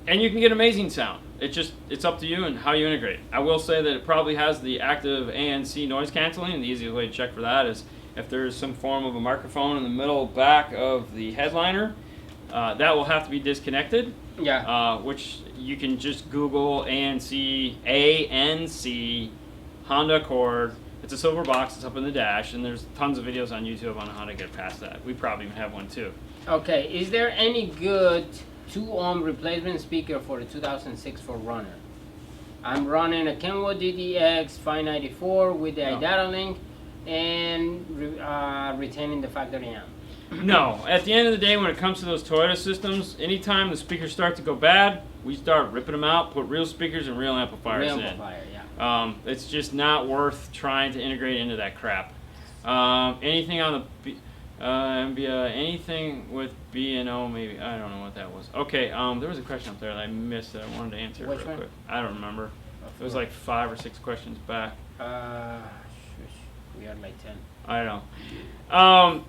Speaker 1: you can get amazing sound. It's up to you and how you integrate. I will say that it probably has the active ANC noise canceling, and the easiest way to check for that is if there's some form of a microphone in the middle back of the headliner, that will have to be disconnected.
Speaker 2: Yeah.
Speaker 1: Which you can just Google ANC Honda Accord. It's a silver box. It's up in the dash, and there's tons of videos on YouTube on how to get past that. We probably even have one too.
Speaker 2: Okay. Is there any good 2-ohm replacement speaker for the 2006 4Runner? I'm running a Kenwood DDX 594 with the iData link and retaining the factory amp.
Speaker 1: No. At the end of the day, when it comes to those Toyota systems, anytime the speakers start to go bad, we start ripping them out, put real speakers and real amplifiers in.
Speaker 2: Yeah.
Speaker 1: It's just not worth trying to integrate into that crap. Anything on the anything with B&O, maybe. I don't know what that was. Okay, there was a question up there that I missed that I wanted to answer
Speaker 2: Which
Speaker 1: real
Speaker 2: one?
Speaker 1: quick. I don't remember. It was like 5 or 6 questions back.
Speaker 2: We had like 10.
Speaker 1: I don't know.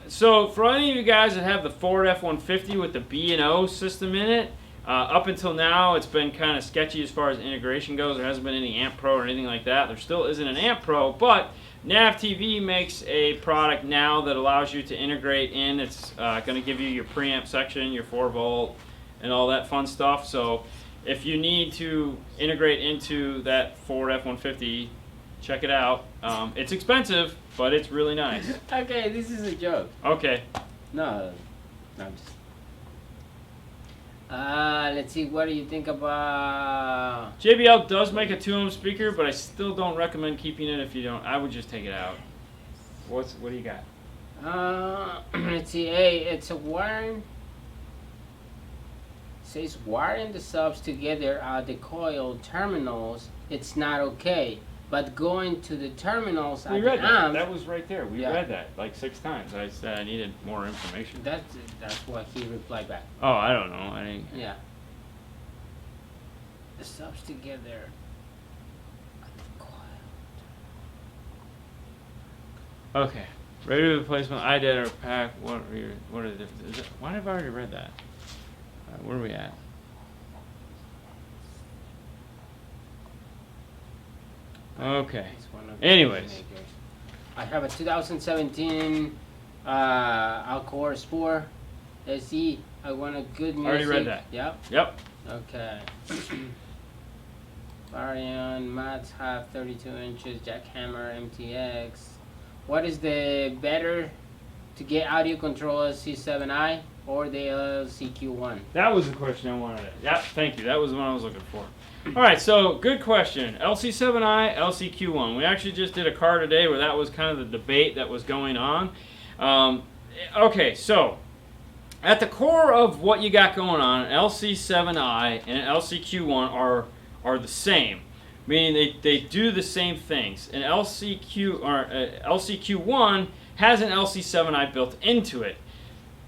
Speaker 1: So for any of you guys that have the Ford F-150 with the B&O system in it, up until now it's been kind of sketchy as far as integration goes. There hasn't been any Amp Pro or anything like that. There still isn't an Amp Pro, but Nav TV makes a product now that allows you to integrate in. It's going to give you your preamp section, your 4-volt, and all that fun stuff. So if you need to integrate into that Ford F-150, check it out. It's expensive, but it's really nice.
Speaker 2: Okay, this is a joke.
Speaker 1: Okay.
Speaker 2: No, I'm just... let's see, what do you think about...
Speaker 1: JBL does make a 2-ohm speaker, but I still don't recommend keeping it if you don't. I would just take it out. What do you got?
Speaker 2: Let's see, hey, it's a wiring... says wiring the subs together at the coil terminals, it's not okay. But going to the terminals at
Speaker 1: We read
Speaker 2: the
Speaker 1: that.
Speaker 2: amp...
Speaker 1: That was right there. We read that like 6 times. I said I needed more information.
Speaker 2: That's what he replied back.
Speaker 1: Oh, I don't know. I didn't...
Speaker 2: Yeah. The subs together at the coil.
Speaker 1: Okay. Radio replacement, iData or pack. What are the differences? Why have I already read that? Where are we at? Okay. Anyways.
Speaker 2: I have a 2017 Alcor Sport SE. I want a good music.
Speaker 1: Already read that.
Speaker 2: Yep. Okay. Variant mats have 32 inches, jackhammer, MTX. What is the better to get audio control, LC7i or the LCQ1?
Speaker 1: That was the question I wanted. Yeah, thank you. That was the one I was looking for. All right, so good question. LC7i, LCQ1. We actually just did a car today where that was kind of the debate that was going on. Okay, so at the core of what you got going on, an LC7i and an LCQ1 are the same, meaning they do the same things. An LCQ1 has an LC7i built into it.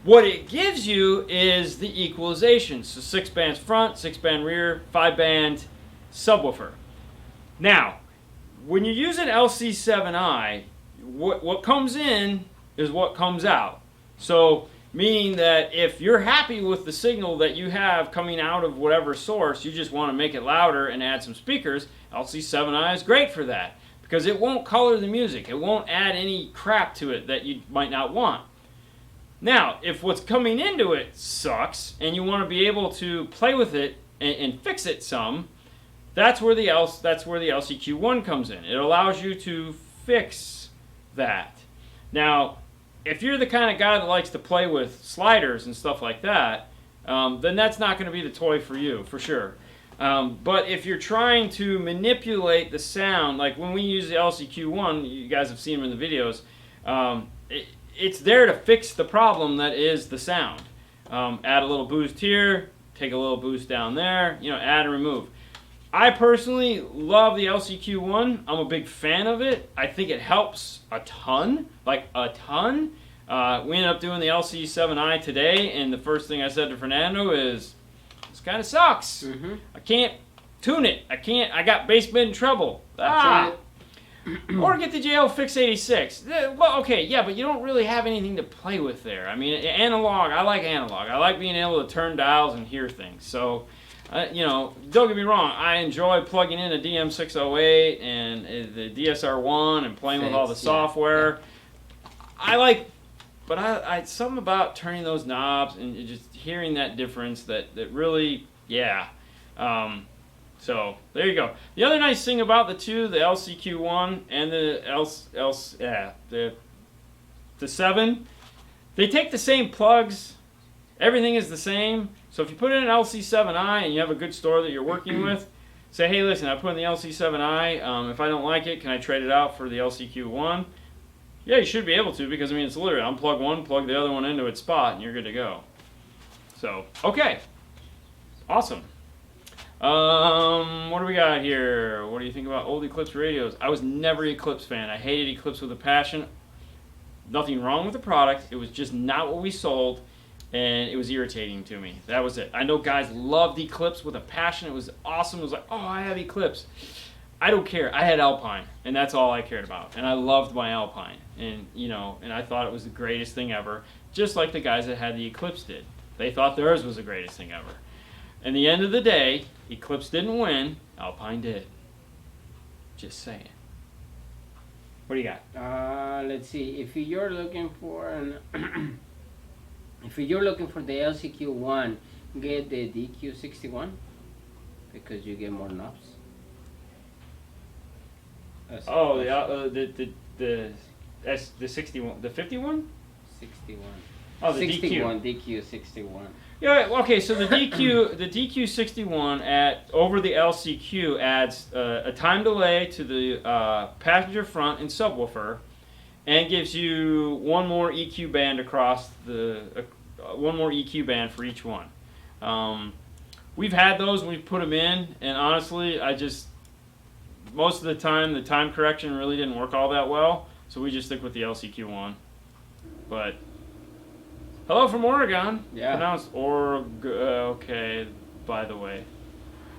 Speaker 1: What it gives you is the equalization. So 6 bands front, 6 band rear, 5 band subwoofer. Now, when you use an LC7i, what comes in is what comes out. So, meaning that if you're happy with the signal that you have coming out of whatever source, you just want to make it louder and add some speakers, LC7i is great for that. Because it won't color the music. It won't add any crap to it that you might not want. Now, if what's coming into it sucks and you want to be able to play with it and fix it some, that's where the LCQ1 comes in. It allows you to fix that. Now, if you're the kind of guy that likes to play with sliders and stuff like that, then that's not going to be the toy for you, for sure. But if you're trying to manipulate the sound, like when we use the LCQ1, you guys have seen them in the videos, it's there to fix the problem that is the sound. Add a little boost here, take a little boost down there, add and remove. I personally love the LCQ1. I'm a big fan of it. I think it helps a ton, like a ton. We ended up doing the LC7i today, and the first thing I said to Fernando is, this kind of sucks. I can't tune it. I got bass bend treble. Or get the JL Fix 86. Well, okay, yeah, but you don't really have anything to play with there. I mean, analog, I like analog. I like being able to turn dials and hear things. So, don't get me wrong. I enjoy plugging in a DM608 and the DSR1 and playing with all the software. Yeah. But I something about turning those knobs and just hearing that difference that really, yeah. So there you go. The other nice thing about the two, the LCQ1 and the 7, they take the same plugs. Everything is the same. So if you put in an LC7i and you have a good store that you're working with, say, hey, listen, I put in the LC7i. If I don't like it, can I trade it out for the LCQ1? Yeah, you should be able to, because I mean it's literally unplug one, plug the other one into its spot, and you're good to go. So okay, awesome. What do we got here? What do you think about old Eclipse radios? I was never an Eclipse fan. I hated Eclipse with a passion. Nothing wrong with the product. It was just not what we sold, and it was irritating to me. That was it. I know guys loved Eclipse with a passion. It was awesome. It was like, oh, I have Eclipse. I don't care. I had Alpine, and that's all I cared about. And I loved my Alpine, and and I thought it was the greatest thing ever. Just like the guys that had the Eclipse did. They thought theirs was the greatest thing ever. At the end of the day, Eclipse didn't win. Alpine did. Just saying. What do you got?
Speaker 2: Let's see. If you're looking for if you're looking for the LCQ1, get the DQ61 because you get more knobs.
Speaker 1: Oh, the 61, the 51?
Speaker 2: 61.
Speaker 1: Oh, the
Speaker 2: 61, DQ61.
Speaker 1: Yeah, okay, so the DQ61 over the LCQ adds a time delay to the passenger front and subwoofer, and gives you one more EQ band across one more EQ band for each one. We've had those when we've put them in, and honestly, most of the time correction really didn't work all that well, so we just stick with the LCQ1. But hello from Oregon.
Speaker 2: Yeah.
Speaker 1: Pronounced okay, by the way.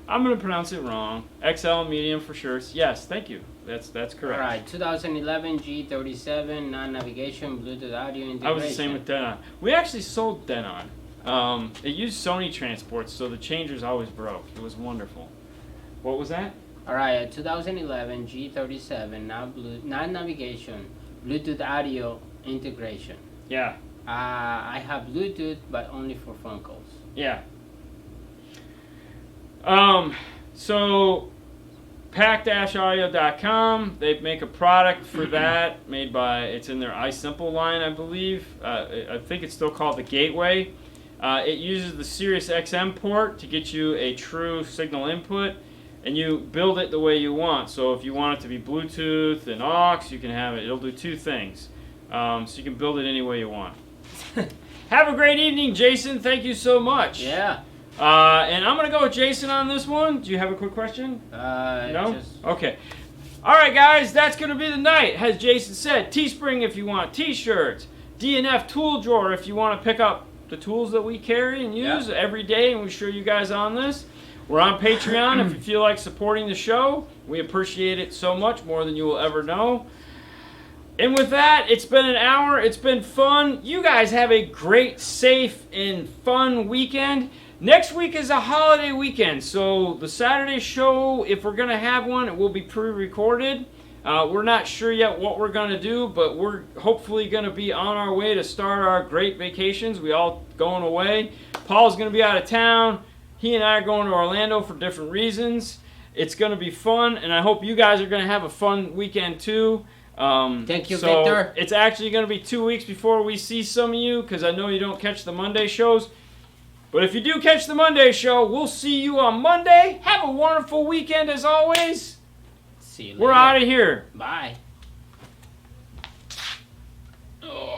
Speaker 1: I'm going to pronounce it wrong. XL medium for sure. Yes, thank you. That's correct.
Speaker 2: All right, 2011 G37, non-navigation, Bluetooth audio integration.
Speaker 1: I was the same with Denon. We actually sold Denon. It used Sony transports, so the changers always broke. It was wonderful. What was that?
Speaker 2: All right, 2011 G37, non-navigation, Bluetooth audio integration.
Speaker 1: Yeah.
Speaker 2: I have Bluetooth, but only for phone calls.
Speaker 1: Yeah. So pack-audio.com, they make a product for that it's in their iSimple line, I believe. I think it's still called the Gateway. It uses the Sirius XM port to get you a true signal input, and you build it the way you want. So if you want it to be Bluetooth and aux, you can have it. It'll do two things. So you can build it any way you want. Have a great evening, Jason. Thank you so much.
Speaker 2: Yeah.
Speaker 1: And I'm going to go with Jason on this one. Do you have a quick question? No? Okay. All right, guys. That's going to be the night. As Jason said, Teespring if you want T-shirts. DNF tool drawer if you want to pick up the tools that we carry and use every day, and we show you guys on this. We're on Patreon if you feel like supporting the show. We appreciate it so much, more than you will ever know. And with that, it's been an hour. It's been fun. You guys have a great, safe, and fun weekend. Next week is a holiday weekend, so the Saturday show, if we're going to have one, it will be pre-recorded. We're not sure yet what we're going to do, but we're hopefully going to be on our way to start our great vacations. We all going away. Paul's going to be out of town. He and I are going to Orlando for different reasons. It's going to be fun, and I hope you guys are going to have a fun weekend too.
Speaker 2: Thank you, Victor.
Speaker 1: It's actually going to be 2 weeks before we see some of you, because I know you don't catch the Monday shows. But if you do catch the Monday show, we'll see you on Monday. Have a wonderful weekend as always.
Speaker 2: See you later.
Speaker 1: We're out of here.
Speaker 2: Bye. Oh.